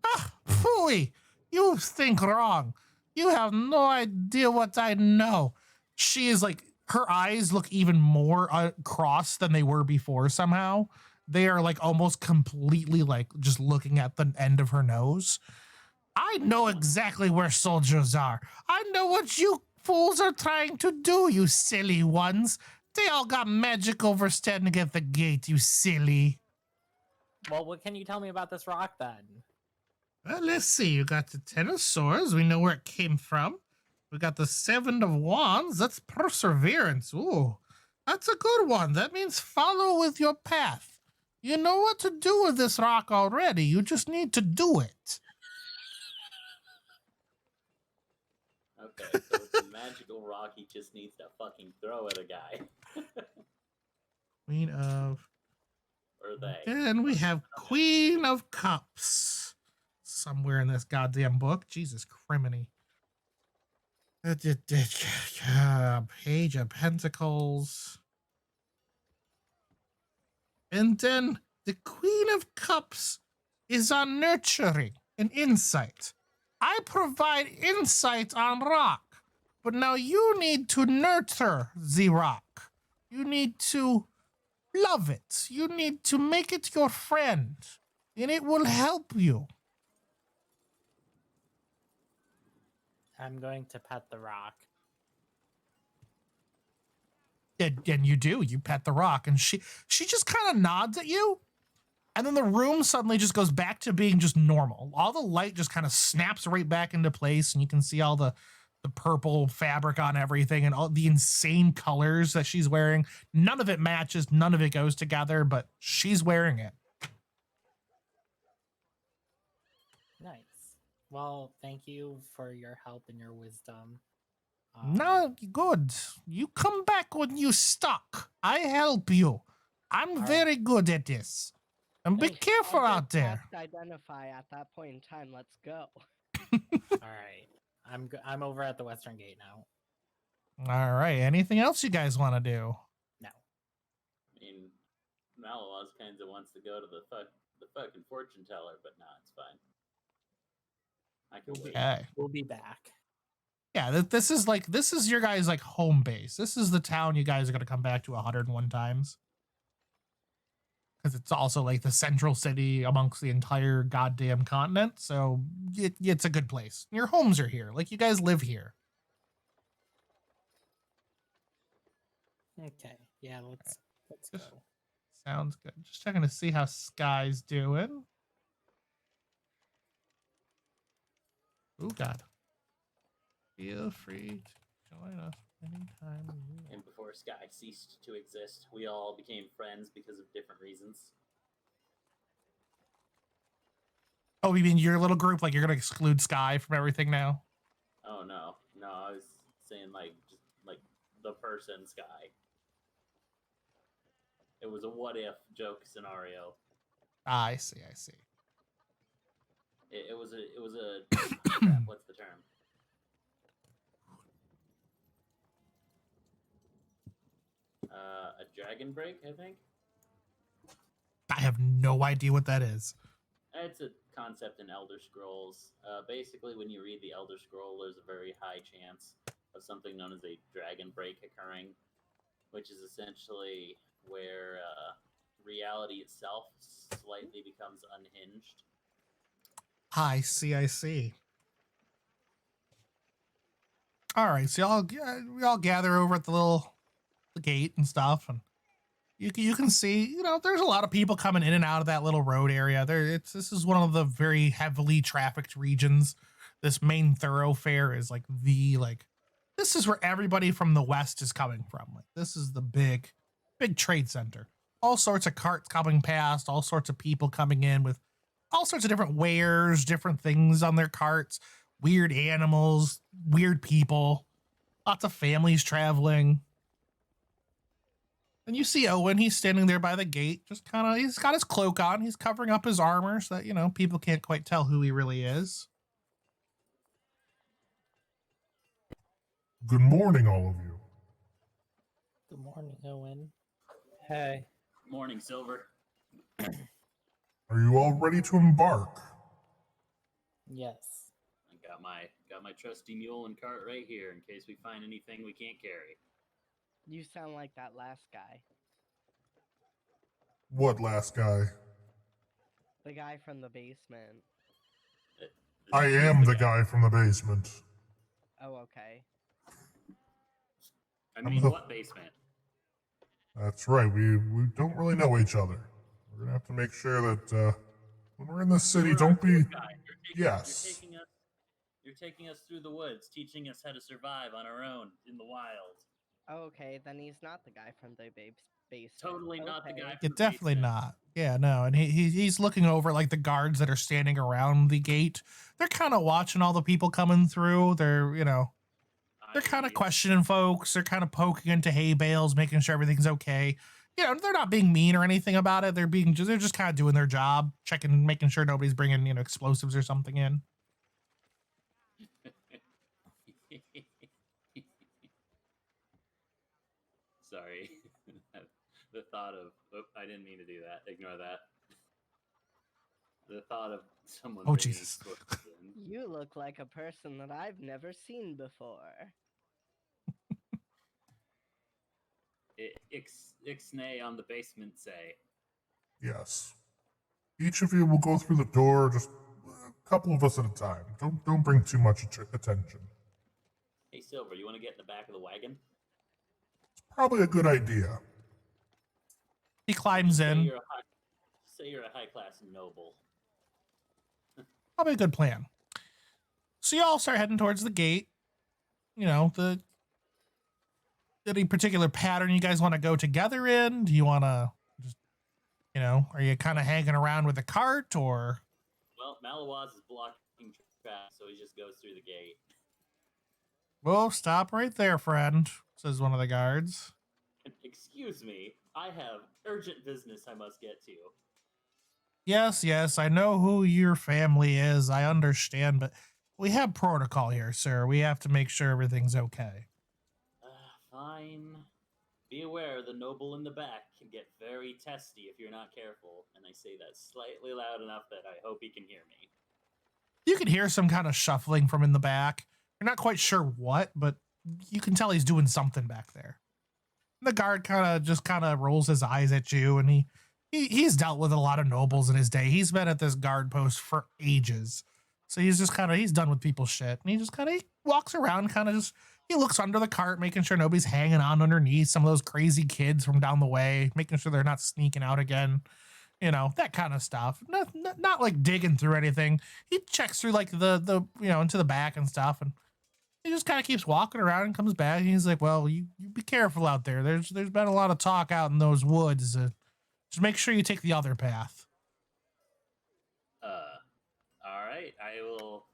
Ah, phooey! You think wrong. You have no idea what I know. She is like, her eyes look even more crossed than they were before somehow. They are like almost completely like just looking at the end of her nose. I know exactly where soldiers are. I know what you fools are trying to do, you silly ones. They all got magic over standing at the gate, you silly. Well, what can you tell me about this rock then? Well, let's see. You got the Ten of Swords. We know where it came from. We got the Seven of Wands. That's perseverance. Ooh, that's a good one. That means follow with your path. You know what to do with this rock already. You just need to do it. Okay, so it's a magical rock. He just needs to fucking throw at a guy. Queen of... Or they. Then we have Queen of Cups. Somewhere in this goddamn book. Jesus criminy. Page of Pentacles. And then the Queen of Cups is on nurturing and insight. I provide insight on rock, but now you need to nurture the rock. You need to love it. You need to make it your friend, and it will help you. I'm going to pet the rock. And you do. You pet the rock, and she just kind of nods at you, and then the room suddenly just goes back to being just normal. All the light just kind of snaps right back into place, and you can see all the purple fabric on everything and all the insane colors that she's wearing. None of it matches. None of it goes together, but she's wearing it. Nice. Well, thank you for your help and your wisdom. No, good. You come back when you stuck. I help you. I'm right. very good at this. And be Hey, careful I'll out get there. past Identify at that point in time. Let's go. All right. I'm over at the western gate now. All right. Anything else you guys want to do? No. I mean, Malawaz kind of wants to go to the fucking fortune teller, but nah, it's fine. I can wait. Okay. We'll be back. Yeah, this is your guys' like home base. This is the town you guys are gonna come back to 101 times. Because it's also like the central city amongst the entire goddamn continent. So it's a good place. Your homes are here. Like you guys live here. Okay. Yeah, let's Just- go. Sounds good. Just checking to see how Sky's doing. Oh God. Feel free to join us anytime you want. And before Sky ceased to exist, we all became friends because of different reasons. Oh, you mean your little group? Like you're gonna exclude Sky from everything now? Oh no, I was saying like just like the person Sky. It was a what if joke scenario. Ah, I see. It was a crap, what's the term? A dragon break, I think. I have no idea what that is. It's a concept in Elder Scrolls. Basically, when you read the Elder Scroll, there's a very high chance of something known as a dragon break occurring, which is essentially where reality itself slightly becomes unhinged. I see. All right, so we all gather over at the gate and stuff, and you can see, there's a lot of people coming in and out of that little road area. This is one of the very heavily trafficked regions. This main thoroughfare is this is where everybody from the west is coming from. Like this is the big trade center. All sorts of carts coming past, all sorts of people coming in with all sorts of different wares, different things on their carts, weird animals, weird people, lots of families traveling. And you see Owen, he's standing there by the gate, just kind of, he's got his cloak on, he's covering up his armor so that, you know, people can't quite tell who he really is. Good morning, all of you. Good morning, Owen. Hey. Morning, Silver. Are you all ready to embark? Yes. I got my trusty mule and cart right here in case we find anything we can't carry. You sound like that last guy. What last guy? The guy from the basement. I am the guy from the basement. Oh, okay. I mean, what basement? That's right. We don't really know each other. We're gonna have to make sure that when we're in the city, You're our don't be. tour guide. Yes. You're taking us through the woods, teaching us how to survive on our own in the wild. Oh, okay, then he's not the guy from the basement. Totally not the Okay. guy from Yeah, the definitely basement. not. Yeah, no. And he's looking over like the guards that are standing around the gate. They're kind of watching all the people coming through. They're, you know, they're kind of questioning folks. They're kind of poking into hay bales, making sure everything's okay. You know, they're not being mean or anything about it. They're just kind of doing their job, checking, making sure nobody's bringing, you know, explosives or something in. Sorry. The thought of, I didn't mean to do that. Ignore that. The thought of someone Oh, bringing Jesus. explosives in. You look like a person that I've never seen before. Ixnay on the basement say. Yes. Each of you will go through the door, just a couple of us at a time. Don't bring too much attention. Hey, Silver, you want to get in the back of the wagon? It's probably a good idea. He climbs Say in. you're a high-class noble. Probably a good plan. So you all start heading towards the gate. You know, any particular pattern you guys want to go together in? Do you want to just, you know, are you kind of hanging around with the cart or? Well, Malawaz is blocking traffic, so he just goes through the gate. Well, stop right there, friend, says one of the guards. Excuse me, I have urgent business I must get to. Yes, I know who your family is. I understand, but we have protocol here, sir. We have to make sure everything's okay. Fine. Be aware the noble in the back can get very testy if you're not careful, and I say that slightly loud enough that I hope he can hear me. You can hear some kind of shuffling from in the back. You're not quite sure what, but you can tell he's doing something back there. And the guard kind of rolls his eyes at you, and he's dealt with a lot of nobles in his day. He's been at this guard post for ages. So he's just he's done with people's shit. And he just he walks around, he looks under the cart, making sure nobody's hanging on underneath, some of those crazy kids from down the way, making sure they're not sneaking out again. You know, that kind of stuff. Not like digging through anything. He checks through like the you know, into the back and stuff, and he just kind of keeps walking around and comes back. And he's like, "Well, you be careful out there. There's been a lot of talk out in those woods. Just make sure you take the other path." All right. I will.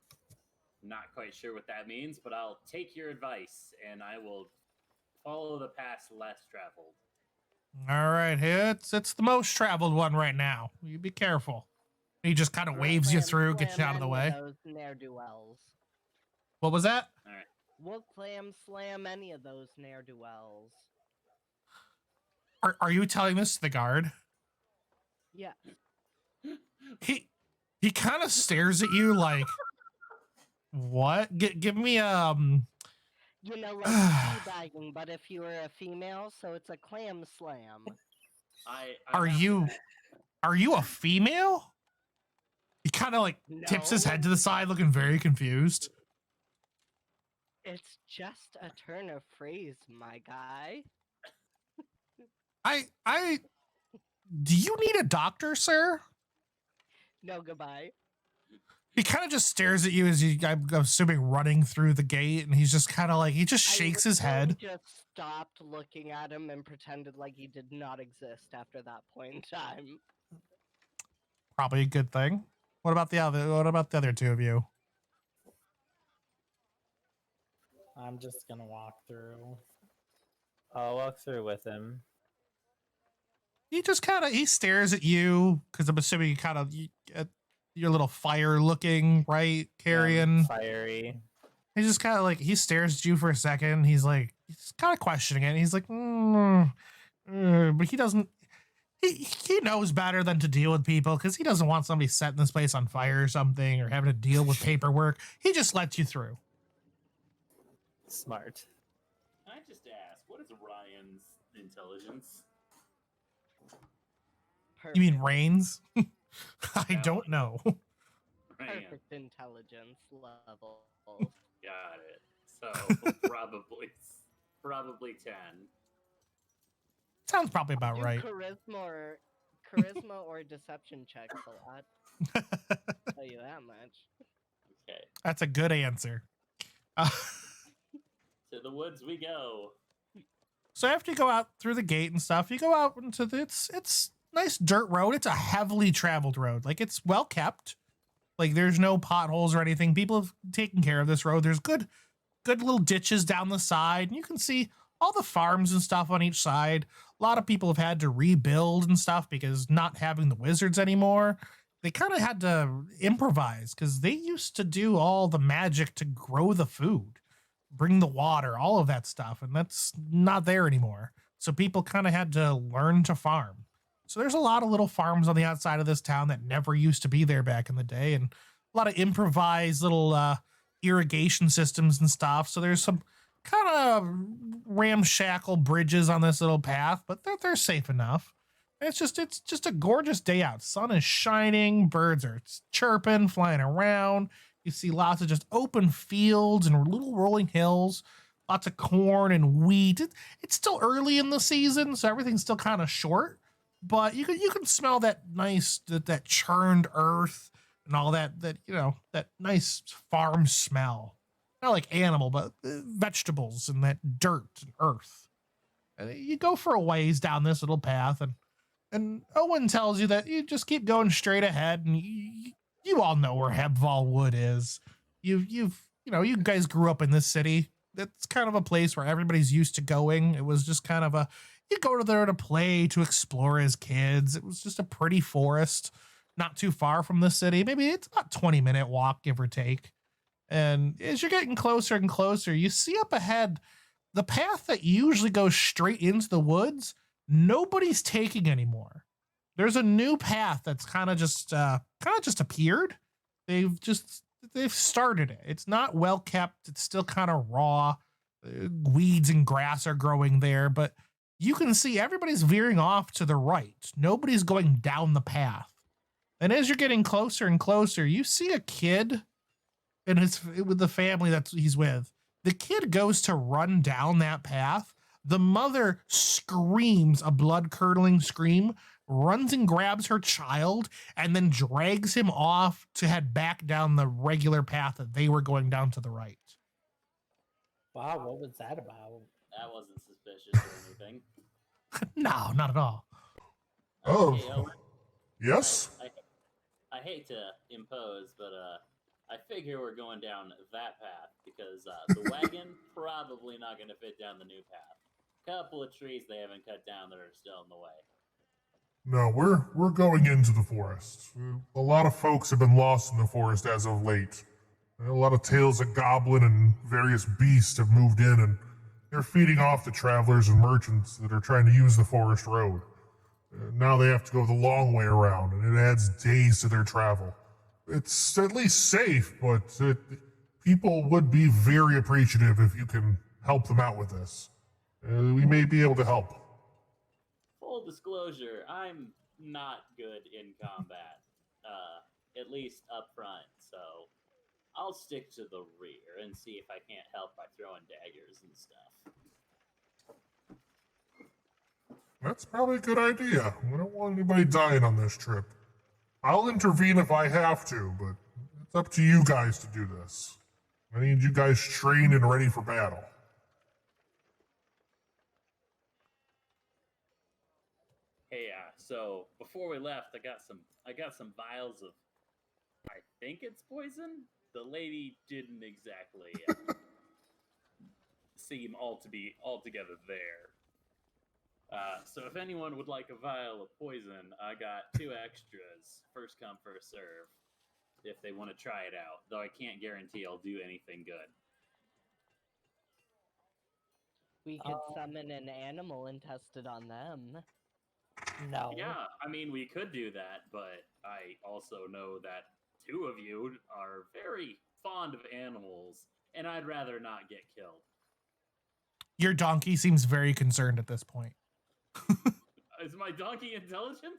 Not quite sure what that means, but I'll take your advice and I will follow the path less traveled. All right, it's the most traveled one right now. You be careful. He just kind of waves you through, gets you out of the way. Those ne'er-do-wells. What was that? All right. We'll slam any of those ne'er-do-wells. Are you telling this to the guard? Yeah. He kind of stares at you like, what? Give me You know, like teabagging, but if you were a female, so it's a clam slam. Are you a female? He kind of like tips his head to the side, looking very confused. It's just a turn of phrase, my guy. Do you need a doctor, sir? No, goodbye. He kind of just stares at you as I'm assuming, running through the gate, and he's just kind of like, he just shakes his head. I just stopped looking at him and pretended like he did not exist after that point in time. Probably a good thing. What about the other two of you? I'm just gonna walk through. I'll walk through with him. he just kind of he stares at you because I'm assuming you kind of you're a little fire looking, right, Carrion? Fiery. He's just kind of like he stares at you for a second. He's like he's kind of questioning it. He's like, but he doesn't. He knows better than to deal with people because he doesn't want somebody setting this place on fire or something or having to deal with paperwork. He just lets you through. Smart. Can I just ask, what is Ryan's intelligence? You mean Perfect. Reigns? I No. don't know. Ryan. Perfect intelligence level. Got it. So probably 10. Sounds probably about Do right. charisma or deception checks a lot. I'll tell you that much. Okay. That's a good answer. To the woods we go. So after you go out through the gate and stuff, you go out into it's nice dirt road. It's a heavily traveled road. Like it's well kept. Like there's no potholes or anything. People have taken care of this road. There's good little ditches down the side. And you can see all the farms and stuff on each side. A lot of people have had to rebuild and stuff because not having the wizards anymore, they kind of had to improvise because they used to do all the magic to grow the food, bring the water, all of that stuff. And that's not there anymore. So people kind of had to learn to farm. So there's a lot of little farms on the outside of this town that never used to be there back in the day. And a lot of improvised little irrigation systems and stuff. So there's some kind of ramshackle bridges on this little path, but they're safe enough. It's just a gorgeous day out. Sun is shining, birds are chirping, flying around. You see lots of just open fields and little rolling hills, lots of corn and wheat. It's still early in the season, so everything's still kind of short, but you can smell that nice that churned earth and all that that nice farm smell. Not like animal, but vegetables and that dirt and earth. And you go for a ways down this little path, and Owen tells you that you just keep going straight ahead, and you all know where Hebval Wood is. You guys grew up in this city. It's kind of a place where everybody's used to going. It was just kind of you go to there to play, to explore as kids. It was just a pretty forest, not too far from the city. Maybe it's about 20-minute walk, give or take. And as you're getting closer and closer, you see up ahead the path that usually goes straight into the woods. Nobody's taking anymore. There's a new path that's kind of just appeared. They've started it. It's not well kept. It's still kind of raw. Weeds and grass are growing there, but you can see everybody's veering off to the right. Nobody's going down the path. And as you're getting closer and closer, you see a kid and with the family that he's with. The kid goes to run down that path. The mother screams a blood-curdling scream, runs and grabs her child, and then drags him off to head back down the regular path that they were going down to the right. Wow, what was that about? That wasn't suspicious or anything. No, not at all. Oh. Okay, Owen, Yes? I hate to impose, but I figure we're going down that path because the wagon probably not going to fit down the new path. Couple of trees they haven't cut down that are still in the way. No, we're going into the forest. A lot of folks have been lost in the forest as of late. A lot of tales of goblin and various beasts have moved in, and they're feeding off the travelers and merchants that are trying to use the forest road. Now they have to go the long way around, and it adds days to their travel. It's at least safe, but people would be very appreciative if you can help them out with this. We may be able to help. Full disclosure, I'm not good in combat, at least up front, so I'll stick to the rear and see if I can't help by throwing daggers and stuff. That's probably a good idea. We don't want anybody dying on this trip. I'll intervene if I have to, but it's up to you guys to do this. I need you guys trained and ready for battle. Hey, so before we left, I got some vials of, I think it's poison. The lady didn't exactly seem altogether there. So if anyone would like a vial of poison, I got 2 extras. First come, first serve. If they want to try it out, though I can't guarantee I'll do anything good. We could summon an animal and test it on them. No. Yeah, I mean, we could do that, but I also know that 2 of you are very fond of animals, and I'd rather not get killed. Your donkey seems very concerned at this point. Is my donkey intelligent?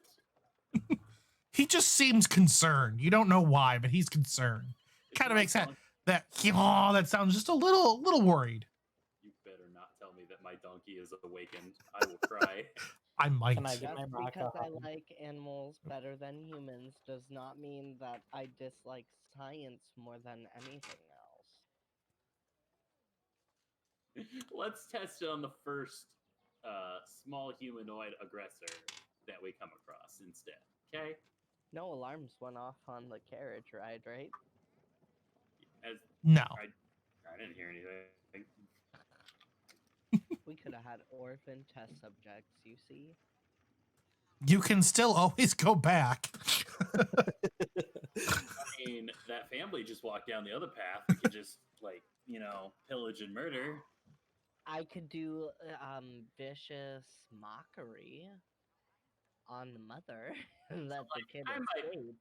He just seems concerned. You don't know why, but he's concerned. Is Kind of my makes sense. don- That sounds just a little worried. You better not tell me that my donkey is awakened. I will cry. I might. Can I get Just my because I rock like animals better than humans does not mean that I dislike science more than anything else. Let's test it on the first small humanoid aggressor that we come across instead. Okay? No alarms went off on the carriage ride, right? As No. I didn't hear anything. We could have had orphan test subjects, you see? You can still always go back. I mean, that family just walked down the other path. We could just, pillage and murder. I could do vicious mockery on the mother that the kid I might- escaped.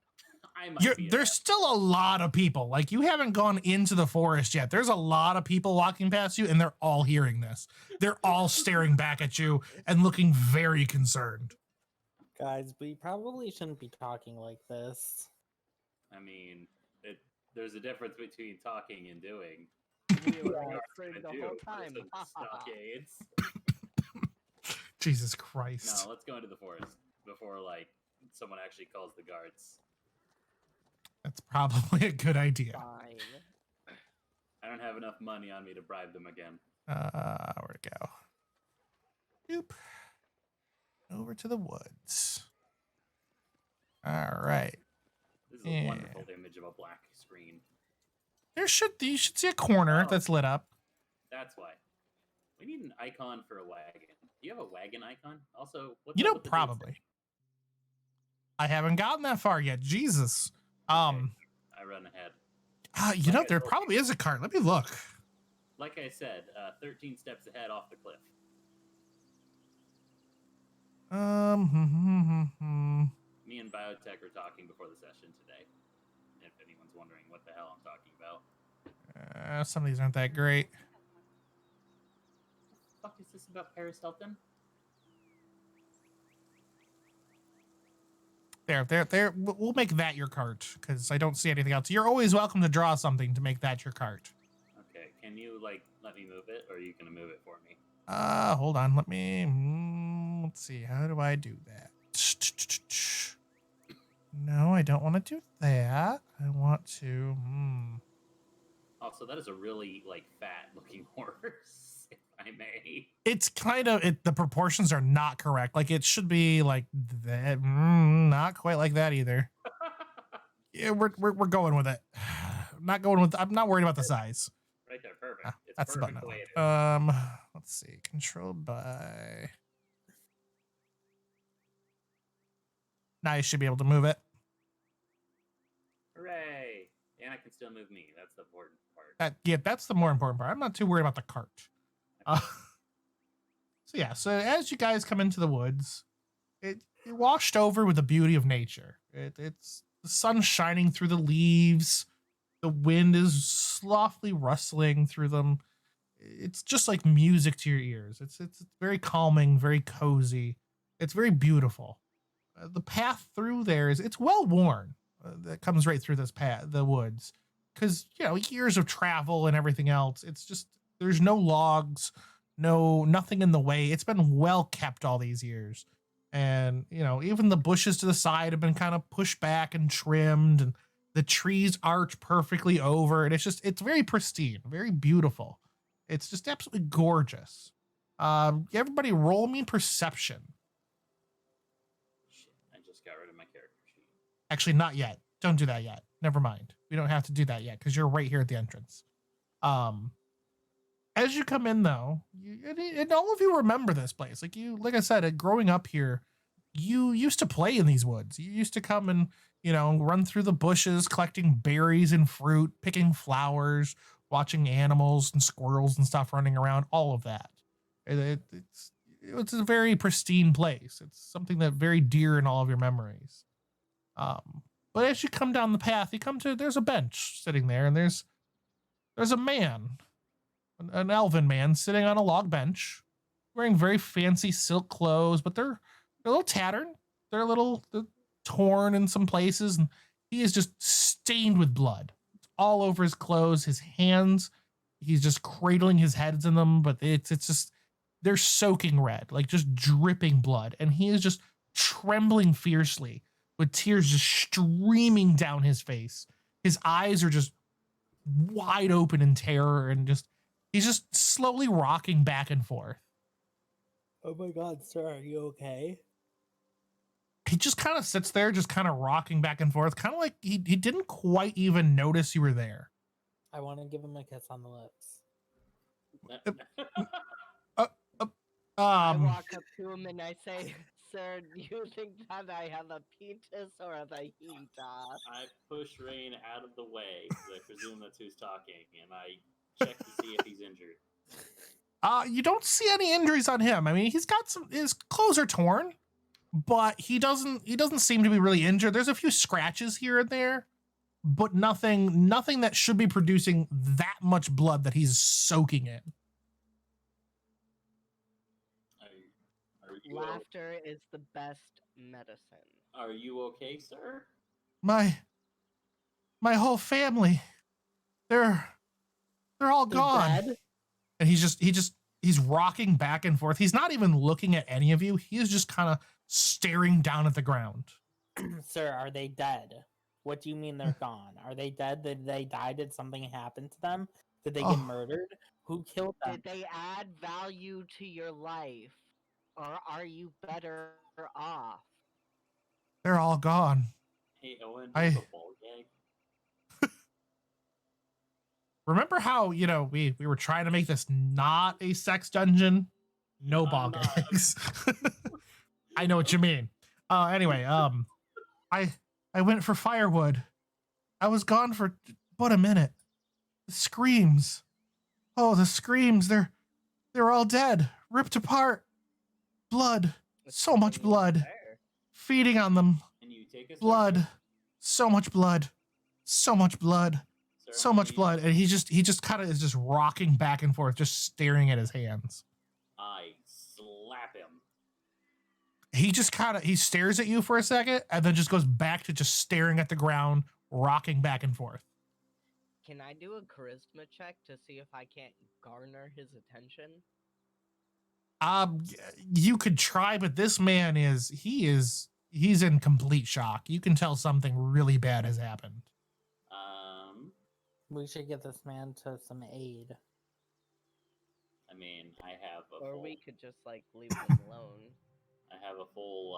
I might be There's still a lot of people. Like, you haven't gone into the forest yet. There's a lot of people walking past you, and they're all hearing this. They're all staring back at you and looking very concerned. Guys, we probably shouldn't be talking like this. I mean, there's a difference between talking and doing. We were What we are whispering gonna the do whole is time. some stockades. Jesus Christ. No, let's go into the forest before someone actually calls the guards. That's probably a good idea. Fine. I don't have enough money on me to bribe them again. Where to go? Doop. Over to the woods. All right. This is a Yeah. wonderful image of a black screen. You should see a corner Oh. that's lit up. That's why. We need an icon for a wagon. Do you have a wagon icon? Also, what's You up know, with the date probably. section? I haven't gotten that far yet. Jesus. I run ahead. You know, Like I there told probably is a cart. Let me look. Like I said, 13 steps ahead off the cliff. Me and Biotech are talking before the session today. If anyone's wondering what the hell I'm talking about. Some of these aren't that great. What the fuck is this about Paris Hilton? There. We'll make that your cart because I don't see anything else. You're always welcome to draw something to make that your cart. Okay, can you let me move it, or are you gonna move it for me? Hold on. Let me. Let's see. How do I do that? No, I don't want to do that. I want to. Also, that is a really fat looking horse, if I may. It's kind of the proportions are not correct. Like, it should be like that. Not quite like that either. Yeah, we're going with it. I'm not worried about the size. Right there, perfect. It's That's perfect about the way it. it is. Let's see. Controlled by. Now you should be able to move it. Hooray! And I can still move me. That's the important part. That's the more important part. I'm not too worried about the cart. So as you guys come into the woods, you're washed over with the beauty of nature. It's the sun shining through the leaves. The wind is softly rustling through them. It's just like music to your ears. It's very calming, very cozy. It's very beautiful. The path through there it's well worn. That comes right through this path, the woods, because years of travel and everything else. It's just there's no logs, nothing in the way. It's been well kept all these years, and even the bushes to the side have been kind of pushed back and trimmed, and the trees arch perfectly over, and it's very pristine, very beautiful. It's just absolutely gorgeous. Everybody, roll me perception. Shit, I just got rid of my character sheet. Actually, not yet. Don't do that yet. Never mind. We don't have to do that yet because you're right here at the entrance. As you come in, though, and all of you remember this place. Like I said, growing up here, you used to play in these woods. You used to come and, run through the bushes, collecting berries and fruit, picking flowers, watching animals and squirrels and stuff running around, all of that. It's a very pristine place. It's something that very dear in all of your memories. But as you come down the path, there's a bench sitting there, and there's a man, an elven man sitting on a log bench, wearing very fancy silk clothes, but they're a little tattered. They're torn in some places, and he is just stained with blood. It's all over his clothes, his hands. He's just cradling his heads in them, but it's just, they're soaking red, like just dripping blood. And he is just trembling fiercely with tears just streaming down his face. His eyes are just wide open in terror, and he's just slowly rocking back and forth. Oh my god, sir, are you okay? He just kind of sits there, just kind of rocking back and forth, kind of like he didn't quite even notice you were there. I want to give him a kiss on the lips. I walk up to him and I say, "Sir, do you think that I have a penis or a vagina?" I push Rain out of the way, because I presume that's who's talking, and I check to see if he's injured. You don't see any injuries on him. I mean, his clothes are torn, but he doesn't seem to be really injured. There's a few scratches here and there, but nothing that should be producing that much blood that he's soaking in. Laughter is the best medicine. Are you okay, sir? My whole family, they're all gone. Dead? And he's rocking back and forth. He's not even looking at any of you. He is just kind of staring down at the ground. Sir, are they dead? What do you mean they're gone? Are they dead? Did they die? Did something happen to them? Did they get murdered? Who killed them? Did they add value to your life? Or are you better off? They're all gone. Hey, Owen, I- football gag. Remember how, we were trying to make this not a sex dungeon? No ball not. gags. I know what you mean. Anyway, I went for firewood. I was gone for but a minute. The screams. Oh, the screams. They're all dead, ripped apart. Blood. So much blood. Feeding on them. Can you take us? Blood. So much blood. So much blood. Sir, So much blood. And he just kind of is just rocking back and forth, just staring at his hands. I slap him. He stares at you for a second and then just goes back to just staring at the ground, rocking back and forth. Can I do a charisma check to see if I can't garner his attention? You could try, but this man he's in complete shock. You can tell something really bad has happened. We should get this man to some aid. I mean, I have a Or full, we could just, leave him alone. I have a full,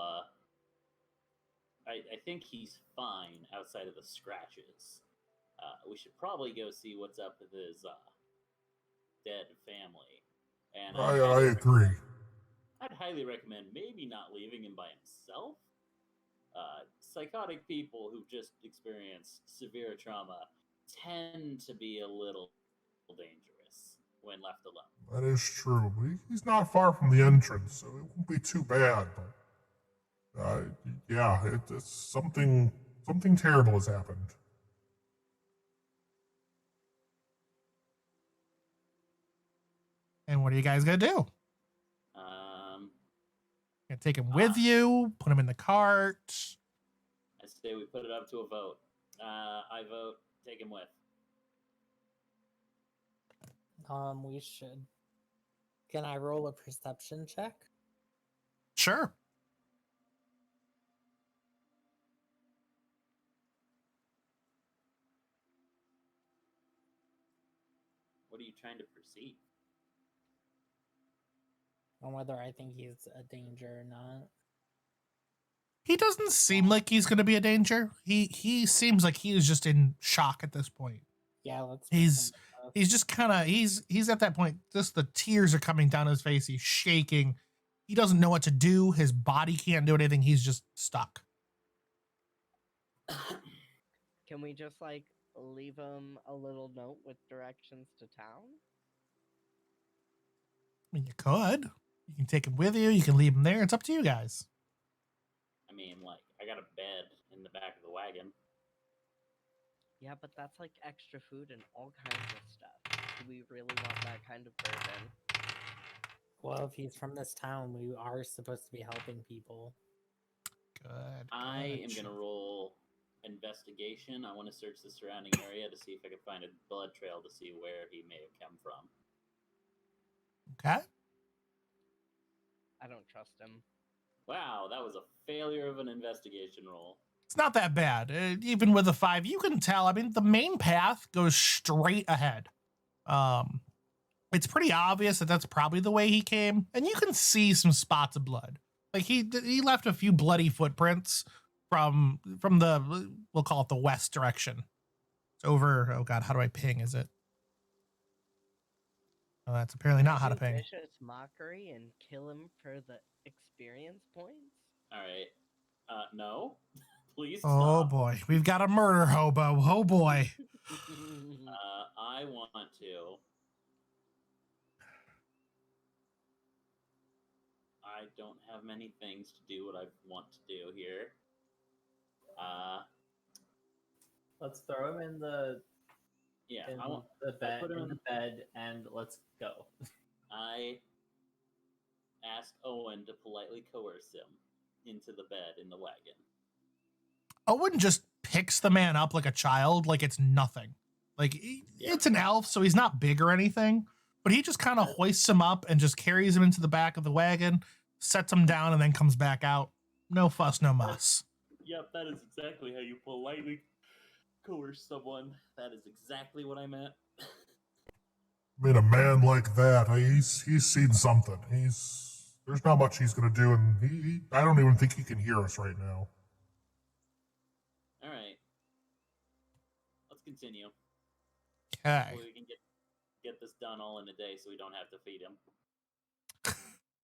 I think he's fine outside of the scratches. We should probably go see what's up with his, dead family. And I agree. I'd highly recommend maybe not leaving him by himself. Psychotic people who've just experienced severe trauma tend to be a little dangerous when left alone. That is true. He's not far from the entrance, so it won't be too bad. But yeah, it's something terrible has happened. And what are you guys gonna do? Gonna take him with you, put him in the cart. I say we put it up to a vote. I vote take him with. We should. Can I roll a perception check? Sure. What are you trying to perceive? On whether I think he's a danger or not. He doesn't seem like he's gonna be a danger. He seems like he is just in shock at this point. Yeah, let's. He's He's just kind of he's at that point. Just the tears are coming down his face. He's shaking. He doesn't know what to do. His body can't do anything. He's just stuck. Can we just like leave him a little note with directions to town? I mean, you could. You can take him with you. You can leave him there. It's up to you guys. I mean, like, I got a bed in the back of the wagon. Yeah, but that's like extra food and all kinds of stuff. Do we really want that kind of burden? Well, if he's from this town, we are supposed to be helping people. Good. I am good. gonna roll investigation. I want to search the surrounding area to see if I can find a blood trail to see where he may have come from. Okay. I don't trust him. Wow, that was a failure of an investigation roll. It's not that bad. Even with a 5, you can tell. I mean, the main path goes straight ahead. It's pretty obvious that that's probably the way he came, and you can see some spots of blood. Like he left a few bloody footprints from the, we'll call it the west direction. It's over. Oh God, how do I ping? Is it? Oh, that's apparently not how to Do ping. vicious mockery and kill him for the experience points? All right. No. Please Oh stop. boy, we've got a murder hobo. Oh boy. I want to. I don't have many things to do what I want to do here. Let's throw him in the Yeah, in I want. the bed put him in the bed and let's go. I ask Owen to politely coerce him into the bed in the wagon. Owen just picks the man up like a child, like it's nothing. Like it's an elf, so he's not big or anything, but he just kind of hoists him up and just carries him into the back of the wagon, sets him down, and then comes back out. No fuss, no muss. Yep, that is exactly how you politely coerce someone. That is exactly what I meant. I mean, a man like that, he's seen something. There's not much he's gonna do, and I don't even think he can hear us right now. All right, let's continue. Okay. Hopefully we can get this done all in a day, so we don't have to feed him.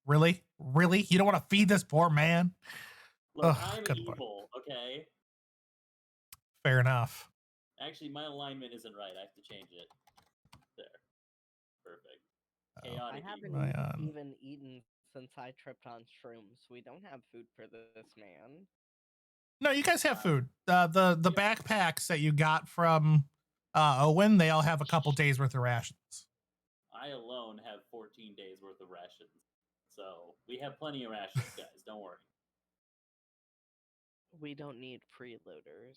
Really? You don't want to feed this poor man? Look, Ugh, I'm good Lord. evil, okay? Fair enough. Actually, my alignment isn't right. I have to change it. There. Perfect. Chaotic I evil. haven't even eaten since I tripped on shrooms. We don't have food for this man. No, you guys have food. The backpacks that you got from Owen, they all have a couple days worth of rations. I alone have 14 days worth of rations. So we have plenty of rations, guys. Don't worry. We don't need freeloaders.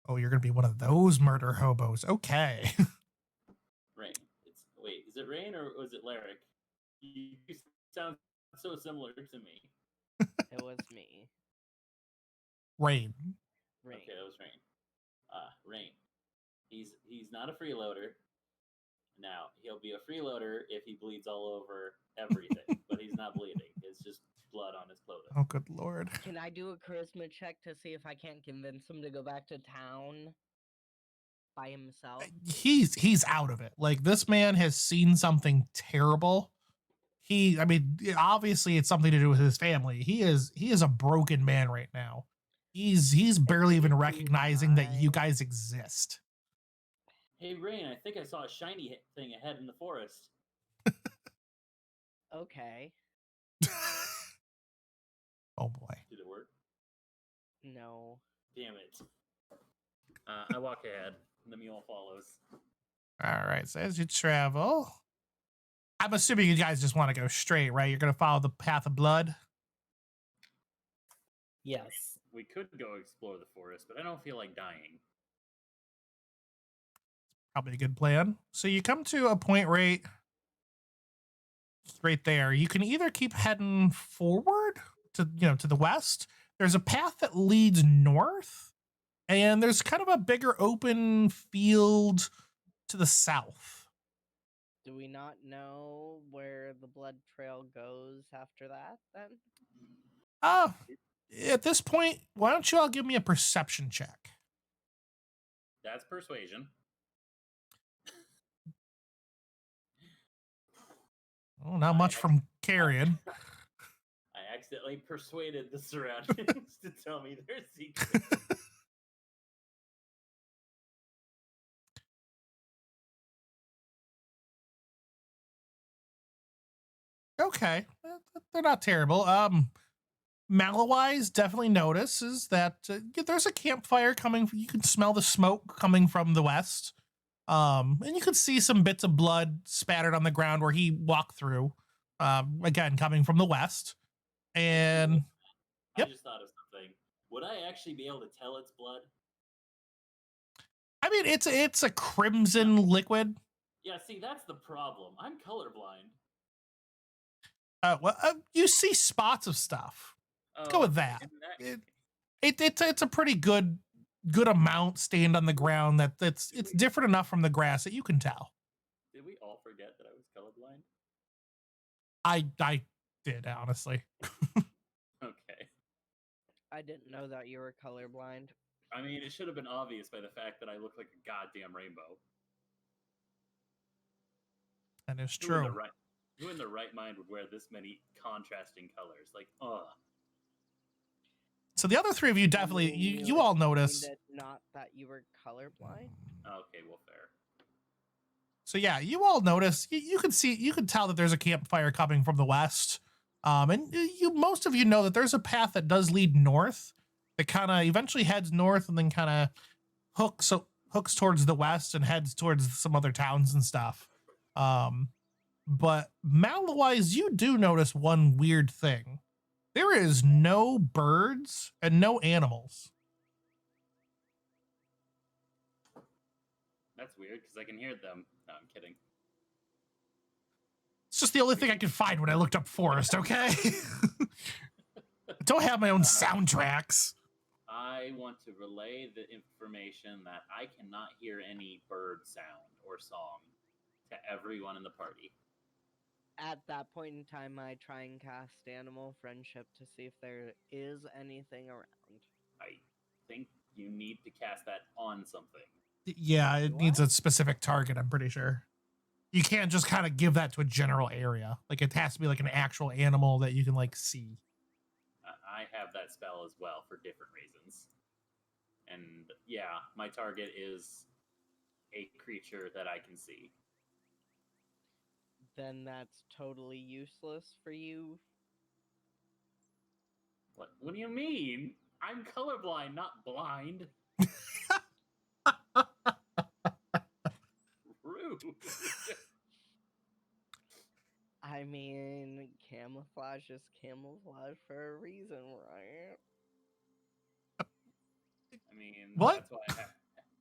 Oh, you're gonna be one of those murder hobos. Okay. Rain. Wait, is it Rain or was it Lyric? You sound so similar to me. It was me. Rain. Rain. Okay, it was Rain. Rain. He's not a freeloader. Now, he'll be a freeloader if he bleeds all over everything, but he's not bleeding. It's just blood on his clothing. Oh, good Lord. Can I do a charisma check to see if I can't convince him to go back to town by himself? He's out of it. Like, this man has seen something terrible. Obviously it's something to do with his family. He is a broken man right now. He's barely even recognizing that you guys exist. Hey, Rain, I think I saw a shiny thing ahead in the forest. Okay. Oh boy. Did it work? No. Damn it. I walk ahead, and the mule follows. All right. So as you travel, I'm assuming you guys just want to go straight, right? You're going to follow the path of blood. Yes. We could go explore the forest, but I don't feel like dying. Probably a good plan. So you come to a point right there. You can either keep heading forward to the west. There's a path that leads north, and there's kind of a bigger open field to the south. Do we not know where the blood trail goes after that, then? At this point, why don't you all give me a perception check? That's persuasion. Oh, not much from Carrion. I accidentally persuaded the surroundings to tell me their secret. Okay, they're not terrible. Malawise definitely notices that there's a campfire coming. You can smell the smoke coming from the west. And you can see some bits of blood spattered on the ground where he walked through. Again, coming from the west. And I Yep. just thought of something. Would I actually be able to tell it's blood? I mean, it's a crimson liquid. Yeah, see, that's the problem. I'm colorblind. You see spots of stuff. Let's go with that. In that It's a pretty good amount stained on the ground it's different enough from the grass that you can tell. Did we all forget that I was colorblind? I did, honestly. Okay. I didn't know that you were colorblind. I mean, it should have been obvious by the fact that I look like a goddamn rainbow. That is Who in true. the right mind would wear this many contrasting colors? Like, ugh. So the other three of you definitely, you all notice. Not that you were colorblind. Okay, well, fair. So yeah, you all notice. You can tell that there's a campfire coming from the west. And most of you know that there's a path that does lead north. That kind of eventually heads north and then kind of hooks towards the west and heads towards some other towns and stuff. But Malawise, you do notice one weird thing. There is no birds and no animals. That's weird because I can hear them. No, I'm kidding. It's just the only thing I could find when I looked up forest, okay? I don't have my own soundtracks. I want to relay the information that I cannot hear any bird sound or song to everyone in the party. At that point in time, I try and cast Animal Friendship to see if there is anything around. I think you need to cast that on something. Yeah, it needs a specific target, I'm pretty sure. You can't just kind of give that to a general area. Like, it has to be like an actual animal that you can, like, see. I have that spell as well for different reasons. And yeah, my target is a creature that I can see. Then that's totally useless for you. What do you mean? I'm colorblind, not blind. Rude. I mean, camouflage is camouflage for a reason, right? I mean, What?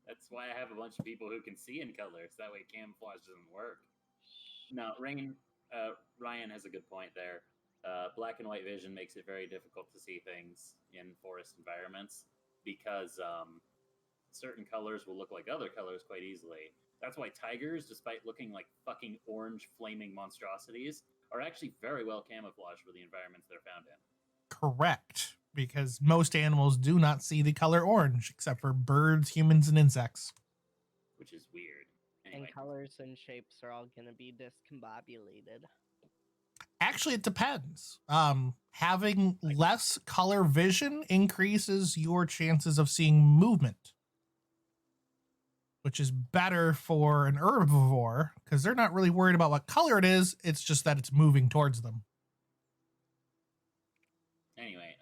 That's why I have a bunch of people who can see in colors. That way camouflage doesn't work. No, Ryan has a good point there. Black and white vision makes it very difficult to see things in forest environments because certain colors will look like other colors quite easily. That's why tigers, despite looking like fucking orange flaming monstrosities, are actually very well camouflaged for the environments they're found in. Correct. Because most animals do not see the color orange, except for birds, humans, and insects. Which is weird. Anyway. And colors and shapes are all going to be discombobulated. Actually, it depends. Having less color vision increases your chances of seeing movement, which is better for an herbivore because they're not really worried about what color it is. It's just that it's moving towards them. Anyway,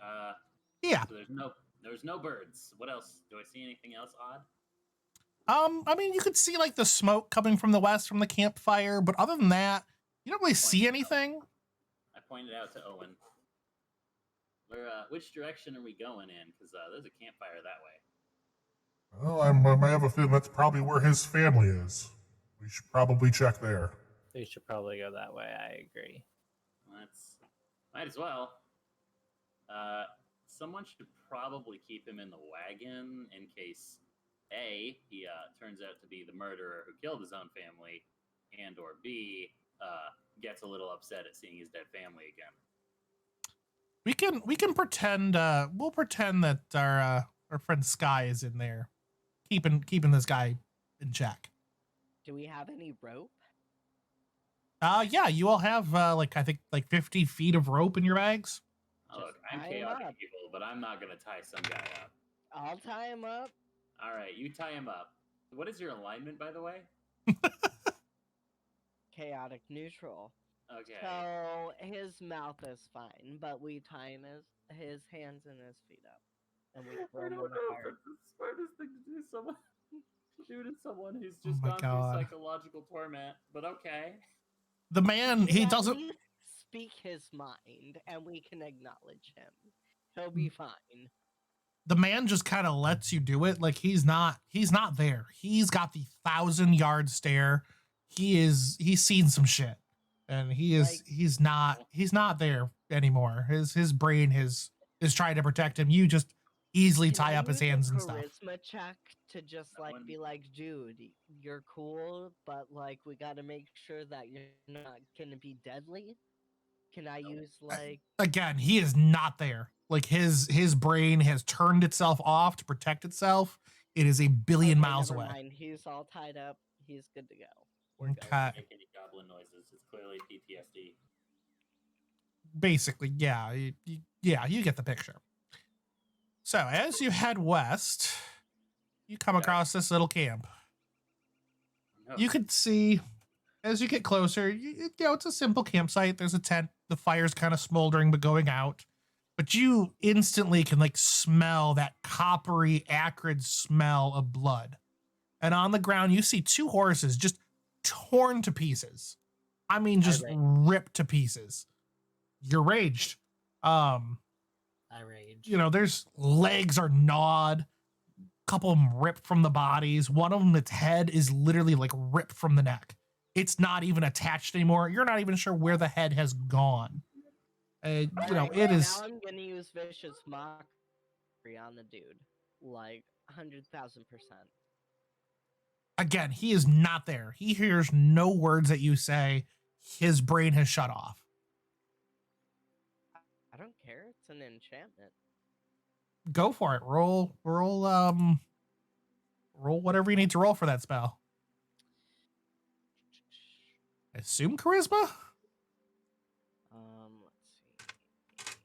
yeah. So there's no birds. What else? Do I see anything else odd? I mean, you could see like the smoke coming from the west from the campfire, but other than that, you don't really see anything. I pointed out to Owen. Which direction are we going in? Because there's a campfire that way. Well, I have a feeling that's probably where his family is. We should probably check there. We should probably go that way. I agree. Might as well. Someone should probably keep him in the wagon in case A, he turns out to be the murderer who killed his own family, and or B, gets a little upset at seeing his dead family again. We can pretend. We'll pretend that our friend Sky is in there. keeping this guy in check. Do we have any rope? Yeah, you all have like I think like 50 feet of rope in your bags. Oh, look, I'm tie him chaotic up. evil, but I'm not gonna tie some guy up. I'll tie him up. All right, you tie him up. What is your alignment, by the way? Chaotic neutral. Okay. So his mouth is fine, but we tie his hands and his feet up, and we throw I him don't in the know fire. if that's the smartest thing to do. Someone shoot at someone who's Oh just my gone God. through psychological torment. But okay. The man, he At doesn't. least speak his mind, and we can acknowledge him. He'll be fine. The man just kind of lets you do it. Like he's not there. He's got the 1,000-yard stare. He's seen some shit, and he's not there anymore. His brain is trying to protect him. You just easily Can tie I up his use a hands and stuff. charisma check to just That like one- be like, dude, you're cool, but like we got to make sure that you're not gonna be deadly. Can I use like? Again, he is not there. Like his brain has turned itself off to protect itself. It is a billion Okay, miles never away. mind. He's all tied up. He's good to go. We're good. Okay. Make any goblin noises. It's clearly PTSD. Basically, yeah, you get the picture. So as you head west, you come across this little camp. No. You could see as you get closer, you know, it's a simple campsite. There's a tent. The fire's kind of smoldering but going out. But you instantly can like smell that coppery, acrid smell of blood. And on the ground, you see two horses just torn to pieces. I mean, just ripped to pieces. You're raged. I rage. You know, there's legs are gnawed. A couple of them ripped from the bodies. One of them, its head is literally like ripped from the neck. It's not even attached anymore. You're not even sure where the head has gone. You know, Alright, it is. Now I'm gonna use vicious mockery on the dude, like 100,000%. Again, he is not there. He hears no words that you say. His brain has shut off. I don't care. It's an enchantment. Go for it. Roll whatever you need to roll for that spell. I assume charisma? Let's see.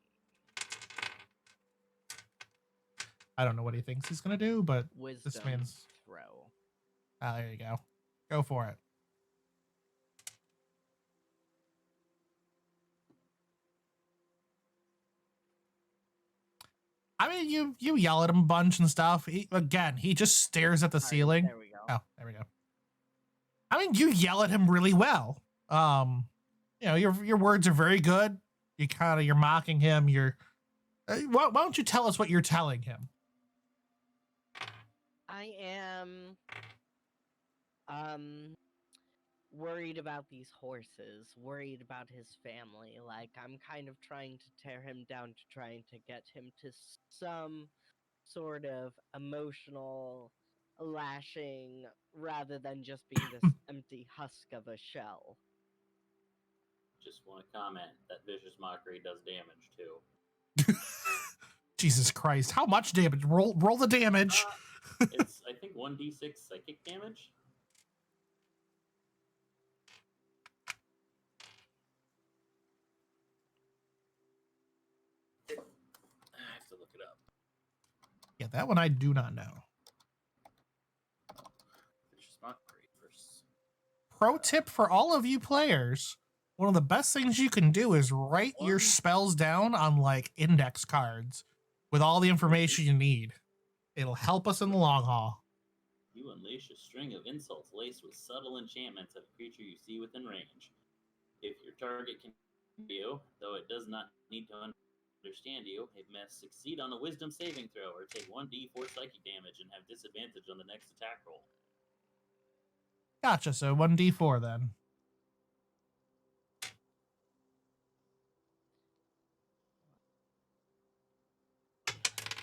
I don't know what he thinks he's gonna do, but Wisdom this man's. throw. Ah, there you go. Go for it. I mean, you yell at him a bunch and stuff. He just stares at the Alright, ceiling. There we go. Oh, there we go. I mean, you yell at him really well. You know, your words are very good. You're mocking him. Why don't you tell us what you're telling him? I am worried about these horses, worried about his family. Like I'm kind of trying to tear him down to trying to get him to some sort of emotional lashing rather than just being this empty husk of a shell. Just want to comment that vicious mockery does damage too. Jesus Christ. How much damage? Roll the damage. It's I think 1d6 psychic damage. I have to look it up. Yeah, that one I do not know. Vicious mockery first. Pro tip for all of you players. One of the best things you can do is write your spells down on like index cards with all the information you need. It'll help us in the long haul. You unleash a string of insults laced with subtle enchantments at a creature you see within range. If your target can hear you, though it does not need to understand you, it must succeed on a wisdom saving throw or take 1d4 psychic damage and have disadvantage on the next attack roll. Gotcha, so 1d4 then.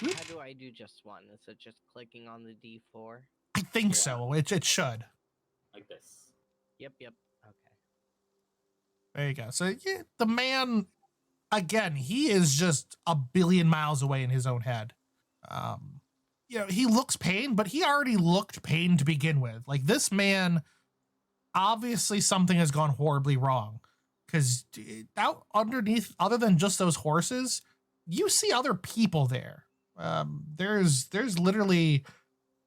How do I do just one? Is it just clicking on the D4? I think Yeah. so. It should. Like this. Yep. Okay. There you go. So yeah, the man, again, he is just a billion miles away in his own head. you know, he looks pain, but he already looked pain to begin with. Like, this man, obviously something has gone horribly wrong, because out underneath, other than just those horses, you see other people there. There's literally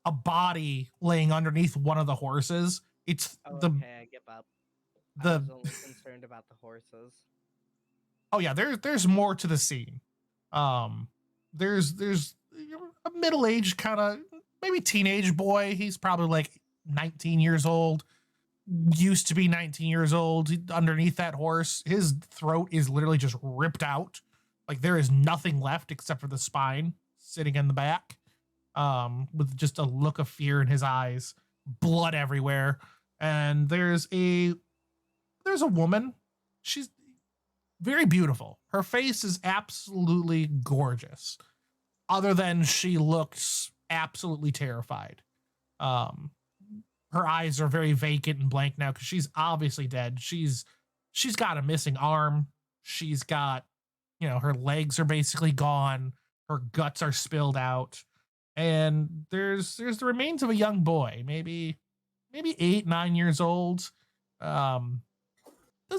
a body laying underneath one of the horses. It's Oh, the okay, I give up. I the was only concerned about the horses. oh yeah, there's more to the scene. There's a middle-aged kind of maybe teenage boy. He's probably like 19 years old. Used to be 19 years old. Underneath that horse, his throat is literally just ripped out. Like, there is nothing left except for the spine sitting in the back. With just a look of fear in his eyes, blood everywhere. And there's a woman. She's very beautiful. Her face is absolutely gorgeous. Other than she looks absolutely terrified. Her eyes are very vacant and blank now because she's obviously dead. She's got a missing arm. She's got, you know, her legs are basically gone. Her guts are spilled out. And there's the remains of a young boy, maybe 8, 9 years old. Doesn't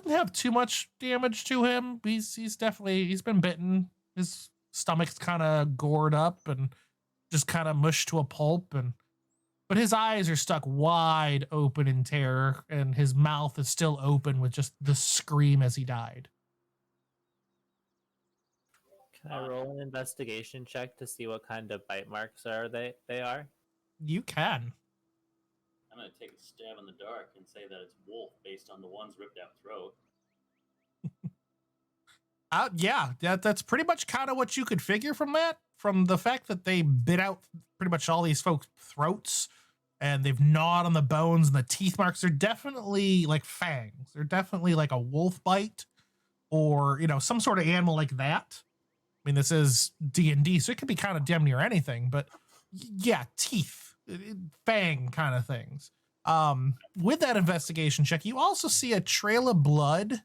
have too much damage to him. He's been bitten. His stomach's kind of gored up and just kind of mushed to a pulp, but his eyes are stuck wide open in terror, and his mouth is still open with just the scream as he died. Can I roll an investigation check to see what kind of bite marks they are? You can. I'm gonna take a stab in the dark and say that it's wolf based on the one's ripped out throat. Yeah, that's pretty much kind of what you could figure from that, from the fact that they bit out pretty much all these folks' throats, and they've gnawed on the bones and the teeth marks. They're definitely like fangs. They're definitely like a wolf bite, or, you know, some sort of animal like that. I mean, this is D&D, so it could be kind of damn near anything, but yeah, teeth, fang kind of things. With that investigation check, you also see a trail of blood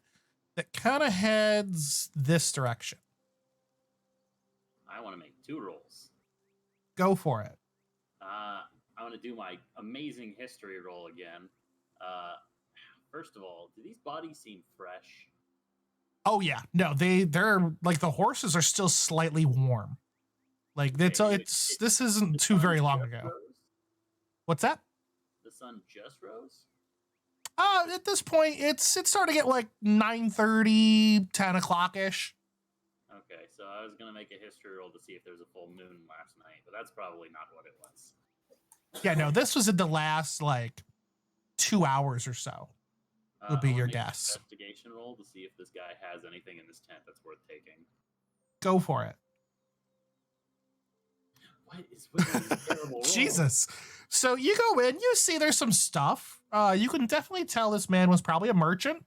that kind of heads this direction. I want to make 2 rolls. Go for it. I want to do my amazing history roll again. First of all, do these bodies seem fresh? Oh yeah, no, they're like, the horses are still slightly warm. Like, this isn't too very long ago. Rose? What's that? The sun just rose? At this point, it's starting to get like 9:30, 10 o'clock ish. Okay, so I was gonna make a history roll to see if there was a full moon last night, but that's probably not what it was. Yeah, no, this was in the last like 2 hours or so. Would be I wanna your make an guess. Investigation roll to see if this guy has anything in this tent that's worth taking. Go for it. What is with these terrible rolls? Jesus. So you go in, you see there's some stuff. You can definitely tell this man was probably a merchant.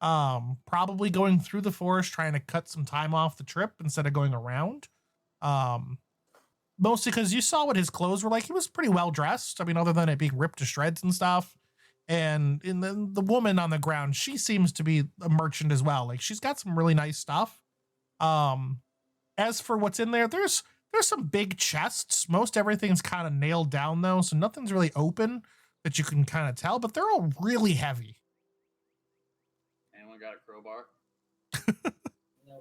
Probably going through the forest trying to cut some time off the trip instead of going around. Mostly because you saw what his clothes were like. He was pretty well dressed. I mean, other than it being ripped to shreds and stuff. And then the woman on the ground, she seems to be a merchant as well. Like, she's got some really nice stuff. As for what's in there, there's some big chests. Most everything's kind of nailed down though, so nothing's really open that you can kind of tell, but they're all really heavy. Anyone got a crowbar? No,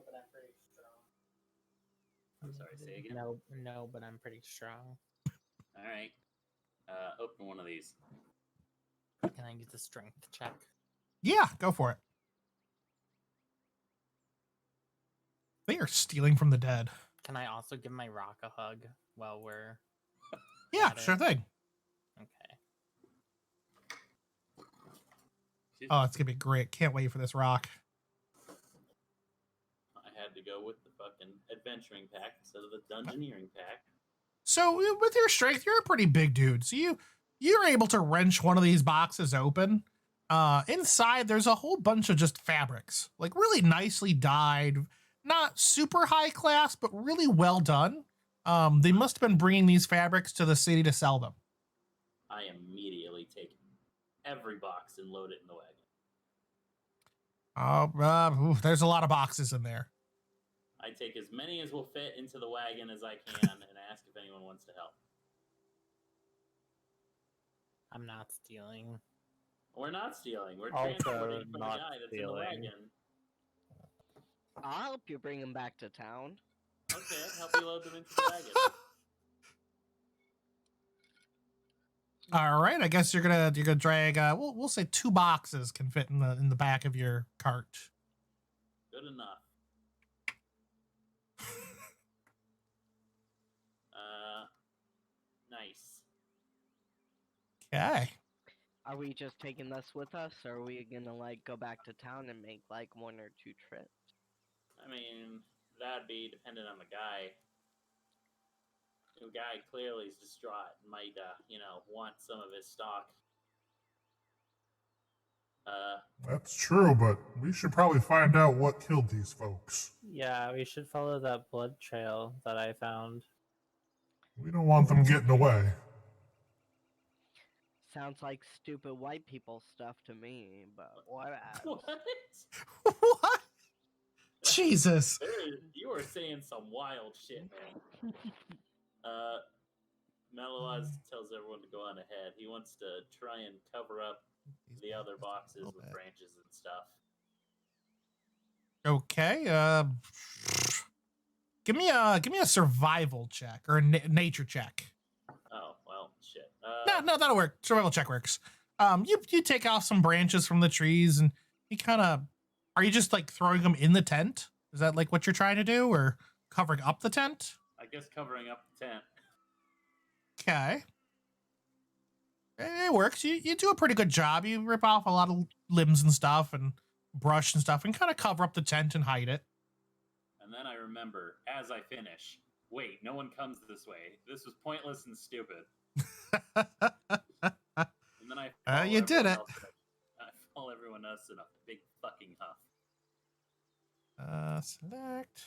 but I'm pretty strong. I'm sorry, say again? No, but I'm pretty strong. All right. Open one of these. Can I use a strength check? Yeah, go for it. They are stealing from the dead. Can I also give my rock a hug while we're... Yeah, Got it. sure thing. Okay. Oh, it's gonna be great. Can't wait for this rock. I had to go with the fucking adventuring pack instead of the dungeoneering pack. So with your strength, you're a pretty big dude. So you're able to wrench one of these boxes open. Inside, there's a whole bunch of just fabrics, like really nicely dyed, not super high class, but really well done. They must have been bringing these fabrics to the city to sell them. I immediately take every box and load it in the wagon. There's a lot of boxes in there. I take as many as will fit into the wagon as I can and ask if anyone wants to help. I'm not stealing. We're not stealing. We're Also transporting from the not guy that's in the stealing. wagon. I'll help you bring him back to town. Okay, help you load them into the wagon. All right, I guess you're gonna drag. We'll say 2 boxes can fit in the back of your cart. Good enough. Nice. Okay. Are we just taking this with us, or are we gonna like go back to town and make like 1 or 2 trips? I mean, that'd be dependent on the guy. The guy clearly is distraught and might, want some of his stock. That's true, but we should probably find out what killed these folks. Yeah, we should follow that blood trail that I found. We don't want them getting away. Sounds like stupid white people stuff to me, but what? What? What? Jesus. You were saying some wild shit, man. Meloaz tells everyone to go on ahead. He wants to try and cover up the other boxes with branches and stuff. Okay. Give me a survival check or a nature check. Oh well, shit. No, that'll work. Survival check works. You take off some branches from the trees and you kind of. Are you just like throwing them in the tent? Is that like what you're trying to do, or covering up the tent? I guess covering up the tent. Okay. It works. You do a pretty good job. You rip off a lot of limbs and stuff and brush and stuff and kind of cover up the tent and hide it. And then I remember, as I finish, wait, no one comes this way. This was pointless and stupid. And then I You did it. I fall everyone else in a big fucking huff. Select.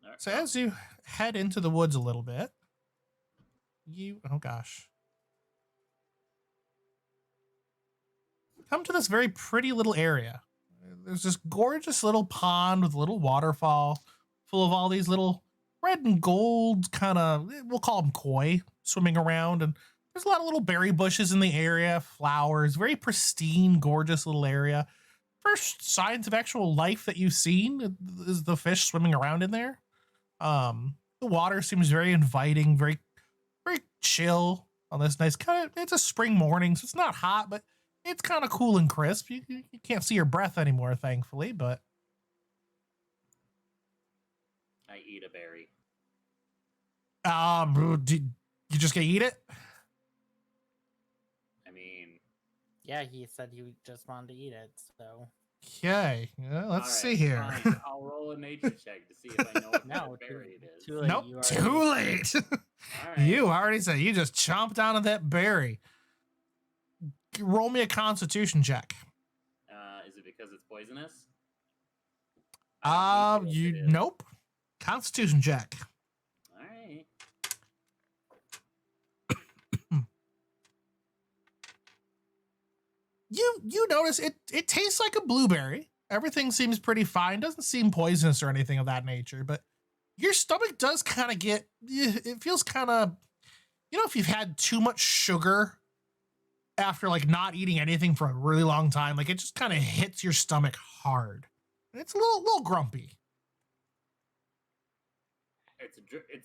Right, So as you head into the woods a little bit, oh gosh. Come to this very pretty little area. There's this gorgeous little pond with a little waterfall full of all these little red and gold kind of, we'll call them koi, swimming around. And there's a lot of little berry bushes in the area, flowers, very pristine, gorgeous little area. First signs of actual life that you've seen is the fish swimming around in there. The water seems very inviting, very, very chill on this nice kind of, it's a spring morning, so it's not hot, but it's kind of cool and crisp. You can't see your breath anymore, thankfully, but. I eat a berry. You just gonna eat it? I mean, Yeah, he said he just wanted to eat it, so. Okay, let's see here. Fine. I'll roll a nature check to see if I know what kind No, of berry it is. too late. Nope, You already- too late. All right. You already said you just chomped down on that berry. Roll me a constitution check. Is it because it's poisonous? I don't need to if it is. Nope. Constitution check. All right. You notice it tastes like a blueberry. Everything seems pretty fine. Doesn't seem poisonous or anything of that nature, but your stomach does kind of get, it feels kind of, if you've had too much sugar after like not eating anything for a really long time, like it just kind of hits your stomach hard. It's a little grumpy. It's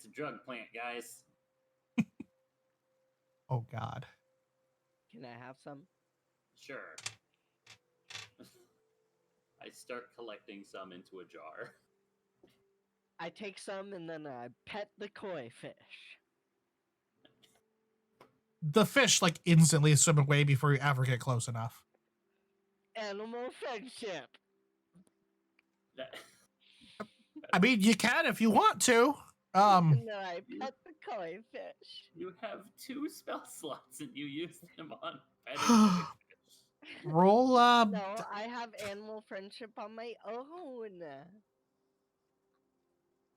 a drug plant, guys. Oh God. Can I have some? Sure. I start collecting some into a jar. I take some and then I pet the koi fish. The fish like instantly swim away before you ever get close enough. Animal friendship. I mean, you can if you want to. And then I pet the koi fish. You have 2 spell slots and you use them on petting koi fish. Roll. No, I have animal friendship on my own.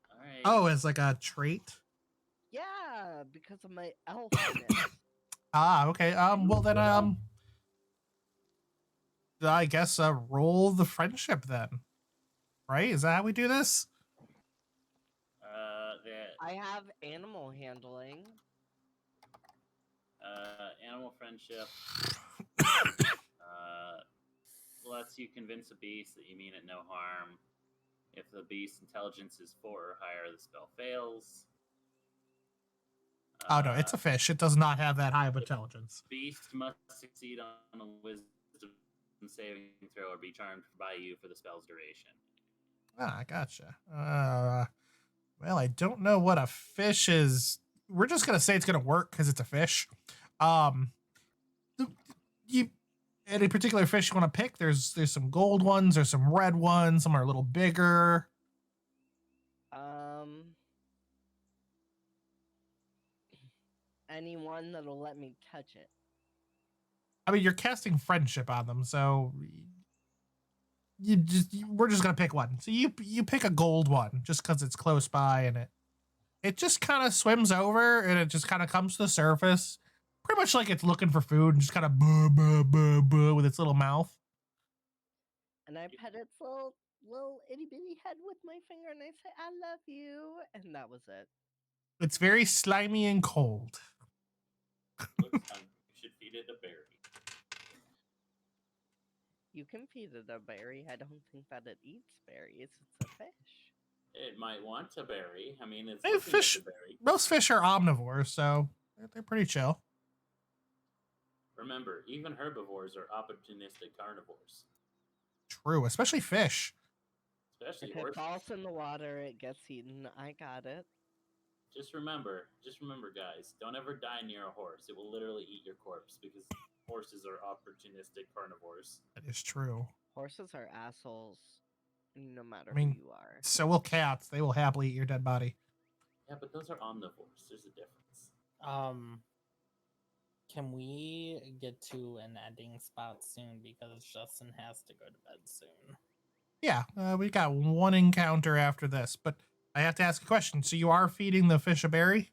All right. Oh, as like a trait. Yeah, because of my elfness. Okay. Well then, I guess roll the friendship then. Right? Is that how we do this? I have animal handling. Animal friendship lets you convince a beast that you mean it no harm. If the beast's intelligence is 4 or higher, the spell fails. Oh no, it's a fish. It does not have that high of the intelligence. beast must succeed on a wisdom saving throw or be charmed by you for the spell's duration. Ah, gotcha. Well, I don't know what a fish is. We're just gonna say it's gonna work because it's a fish. You any particular fish you want to pick? There's some gold ones, there's some red ones, some are a little bigger. Anyone that'll let me touch it. I mean, you're casting friendship on them, so we're just gonna pick one. So you pick a gold one just because it's close by, and it just kind of swims over and it just kind of comes to the surface, pretty much like it's looking for food and just kind of buh, buh, buh, buh, with its little mouth. And I pet its little itty bitty head with my finger, and I say, "I love you," and that was it. It's very slimy and cold. Looks fun. You should feed it a berry. You can feed it a berry. I don't think that it eats berries. It's a fish. It might want a berry. I mean, it's Hey, looking fish- at the berry. Most fish are omnivores, so they're pretty chill. Remember, even herbivores are opportunistic carnivores. True, especially fish. Especially If it horses. falls in the water, it gets eaten. I got it. Just remember, guys, don't ever die near a horse. It will literally eat your corpse because horses are opportunistic carnivores. That is true. Horses are assholes, no matter I mean, who you are. So will cats. They will happily eat your dead body. Yeah, but those are omnivores. There's a difference. Can we get to an ending spot soon because Justin has to go to bed soon? Yeah, we got one encounter after this, but I have to ask a question. So you are feeding the fish a berry?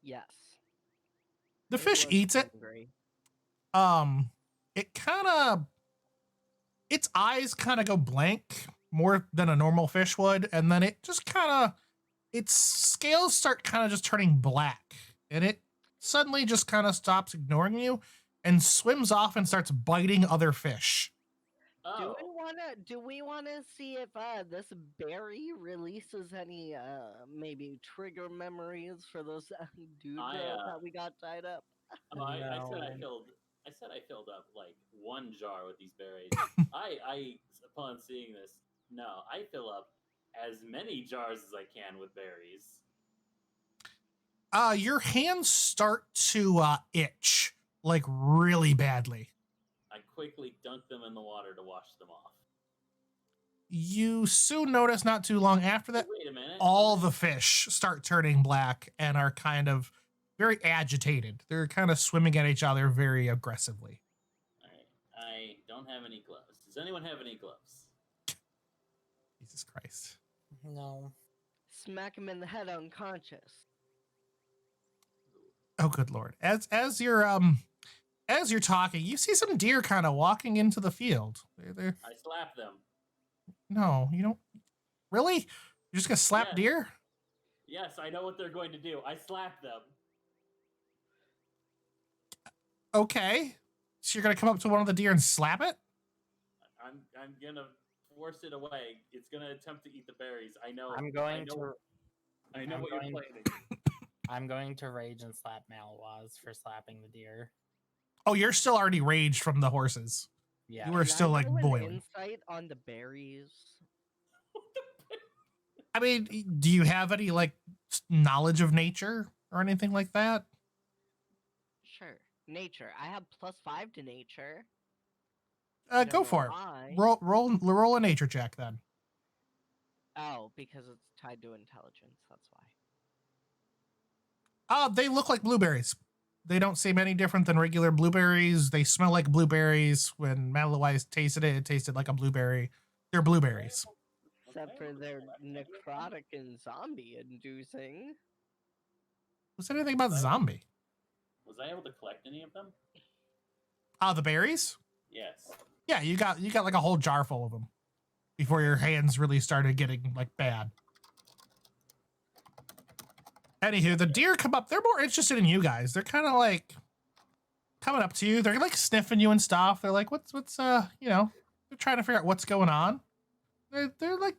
Yes. The fish was eats it. hungry. It kind of, its eyes kind of go blank more than a normal fish would, and then it just kind of, its scales start kind of just turning black, and it suddenly just kind of stops ignoring you and swims off and starts biting other fish. Oh, Do we wanna see if this berry releases any maybe trigger memories for those dudes that we got tied up? I No. said I filled up like one jar with these berries. I upon seeing this, no, I fill up as many jars as I can with berries. Your hands start to itch like really badly. I quickly dunk them in the water to wash them off. You soon notice, not too long after that, Wait a minute. all the fish start turning black and are kind of very agitated. They're kind of swimming at each other very aggressively. All right. I don't have any gloves. Does anyone have any gloves? Jesus Christ. No. Smack him in the head unconscious. Oh, good Lord. As you're talking, you see some deer kind of walking into the field. They're I slap them. no, you don't. Really? You're just gonna slap Yes. deer? Yes, I know what they're going to do. I slap them. Okay. So you're gonna come up to one of the deer and slap it? I'm gonna force it away. It's gonna attempt to eat the berries. I know. I'm going to. I know I'm what going- you're planning. I'm going to rage and slap Malwaz for slapping the deer. Oh, you're still already raged from the horses. Yeah. You were Can I still like roll an boiling. Insight on the berries. I mean, do you have any like knowledge of nature or anything like that? Sure. Nature. I have +5 to nature. Go Don't for know it. why. Roll a nature check then. Oh, because it's tied to intelligence. That's why. They look like blueberries. They don't seem any different than regular blueberries. They smell like blueberries. When Malawise tasted it, it tasted like a blueberry. They're blueberries. Except for their necrotic and zombie inducing. Was there anything about zombie? Was I able to collect any of them? The berries? Yes. Yeah, you got like a whole jar full of them before your hands really started getting like bad. Anywho, the deer come up. They're more interested in you guys. They're kind of like coming up to you. They're like sniffing you and stuff. They're like, what's you know, they're trying to figure out what's going on. They're like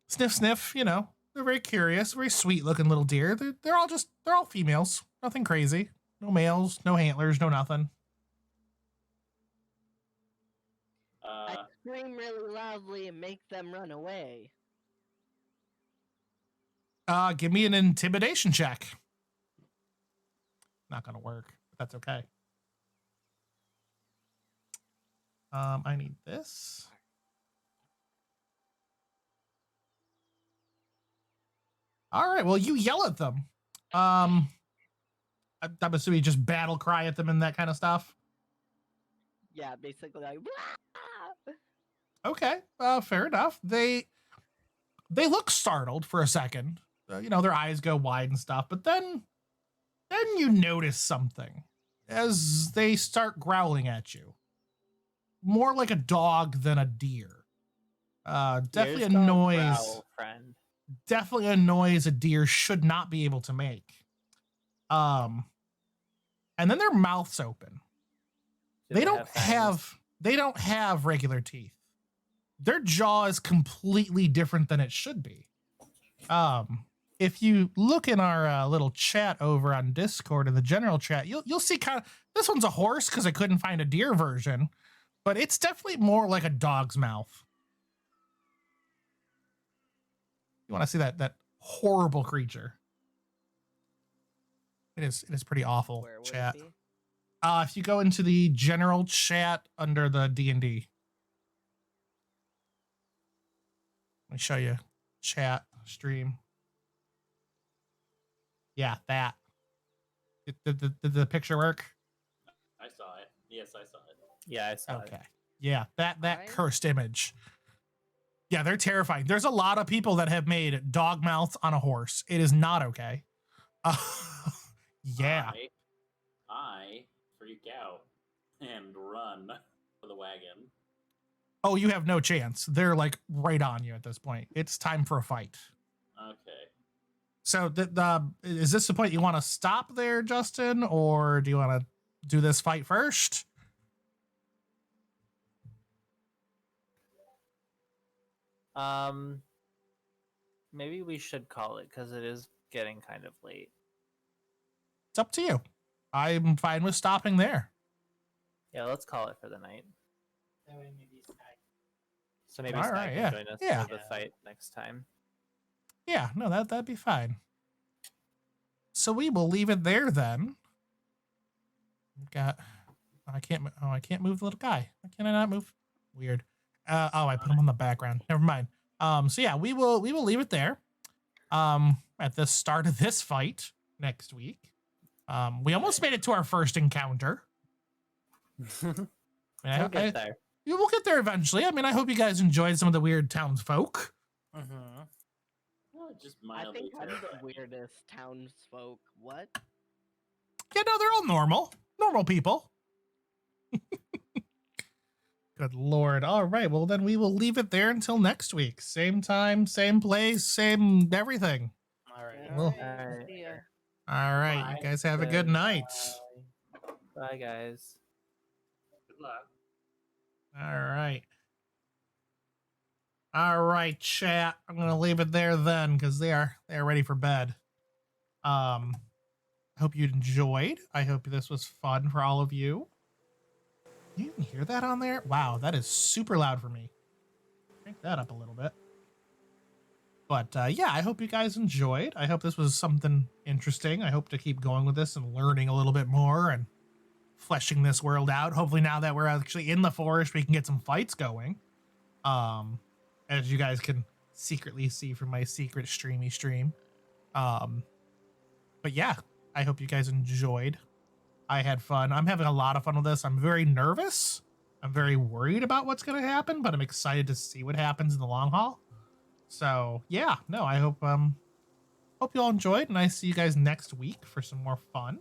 sniff, sniff, you know. They're very curious, very sweet looking little deer. They're all females. Nothing crazy. No males, no antlers, no nothing. I scream really loudly and make them run away. Give me an intimidation check. Not gonna work, but that's okay. I need this. All right, well, you yell at them. I'm assuming you just battle cry at them and that kind of stuff. Yeah, basically like. Okay, fair enough. They look startled for a second. You know, their eyes go wide and stuff, but then you notice something as they start growling at you. More like a dog than a deer. Definitely a Deers don't noise. growl, friend. Definitely a noise a deer should not be able to make. And then their mouths open. Do They don't fangs? have regular teeth. Their jaw is completely different than it should be. If you look in our little chat over on Discord in the general chat, you'll see kind of this one's a horse because I couldn't find a deer version, but it's definitely more like a dog's mouth. You want to see that horrible creature? It is pretty awful. Where would Chat. it be? If you go into the general chat under the DnD, let me show you chat stream. Yeah, that. Did the picture work? I saw it. Yes, I saw it. Yeah, I saw it. Okay. Yeah, that Alright. cursed image. Yeah, they're terrifying. There's a lot of people that have made dog mouths on a horse. It is not okay. Yeah. I freak out and run for the wagon. Oh, you have no chance. They're like right on you at this point. It's time for a fight. Okay. So is this the point you want to stop there, Justin, or do you want to do this fight first? Maybe we should call it because it is getting kind of late. It's up to you. I'm fine with stopping there. Yeah, let's call it for the night. That way maybe Sky. So maybe All Sky right, can yeah. join us Yeah. for the fight next time. Yeah, no, that'd be fine. So we will leave it there then. I can't move the little guy. Why can I not move? Weird. I put him on the background. Never mind. So yeah, we will leave it there. At the start of this fight next week. We almost made it to our first encounter. We'll get there. We'll get there eventually. I mean, I hope you guys enjoyed some of the weird townsfolk. Mm-hmm. Just I mildly think I'm the terrifying. weirdest townsfolk. What? Yeah, no, they're all normal people. Good Lord. All right. Well, then we will leave it there until next week. Same time, same place, same everything. All right. Well- Alright, see ya. All right. Bye. You guys have a good night. Bye, guys. Good luck. All right. All right, chat. I'm gonna leave it there then because they are ready for bed. I hope you enjoyed. I hope this was fun for all of you. You can hear that on there? Wow, that is super loud for me. Crank that up a little bit. But yeah, I hope you guys enjoyed. I hope this was something interesting. I hope to keep going with this and learning a little bit more and fleshing this world out. Hopefully now that we're actually in the forest, we can get some fights going. As you guys can secretly see from my secret streamy stream. But yeah, I hope you guys enjoyed. I had fun. I'm having a lot of fun with this. I'm very nervous. I'm very worried about what's going to happen, but I'm excited to see what happens in the long haul. So yeah, no, I hope you all enjoyed, and I see you guys next week for some more fun.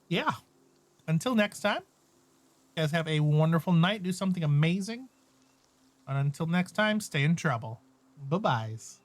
Yeah, until next time, you guys have a wonderful night. Do something amazing. And until next time, stay in trouble. Bye-byes.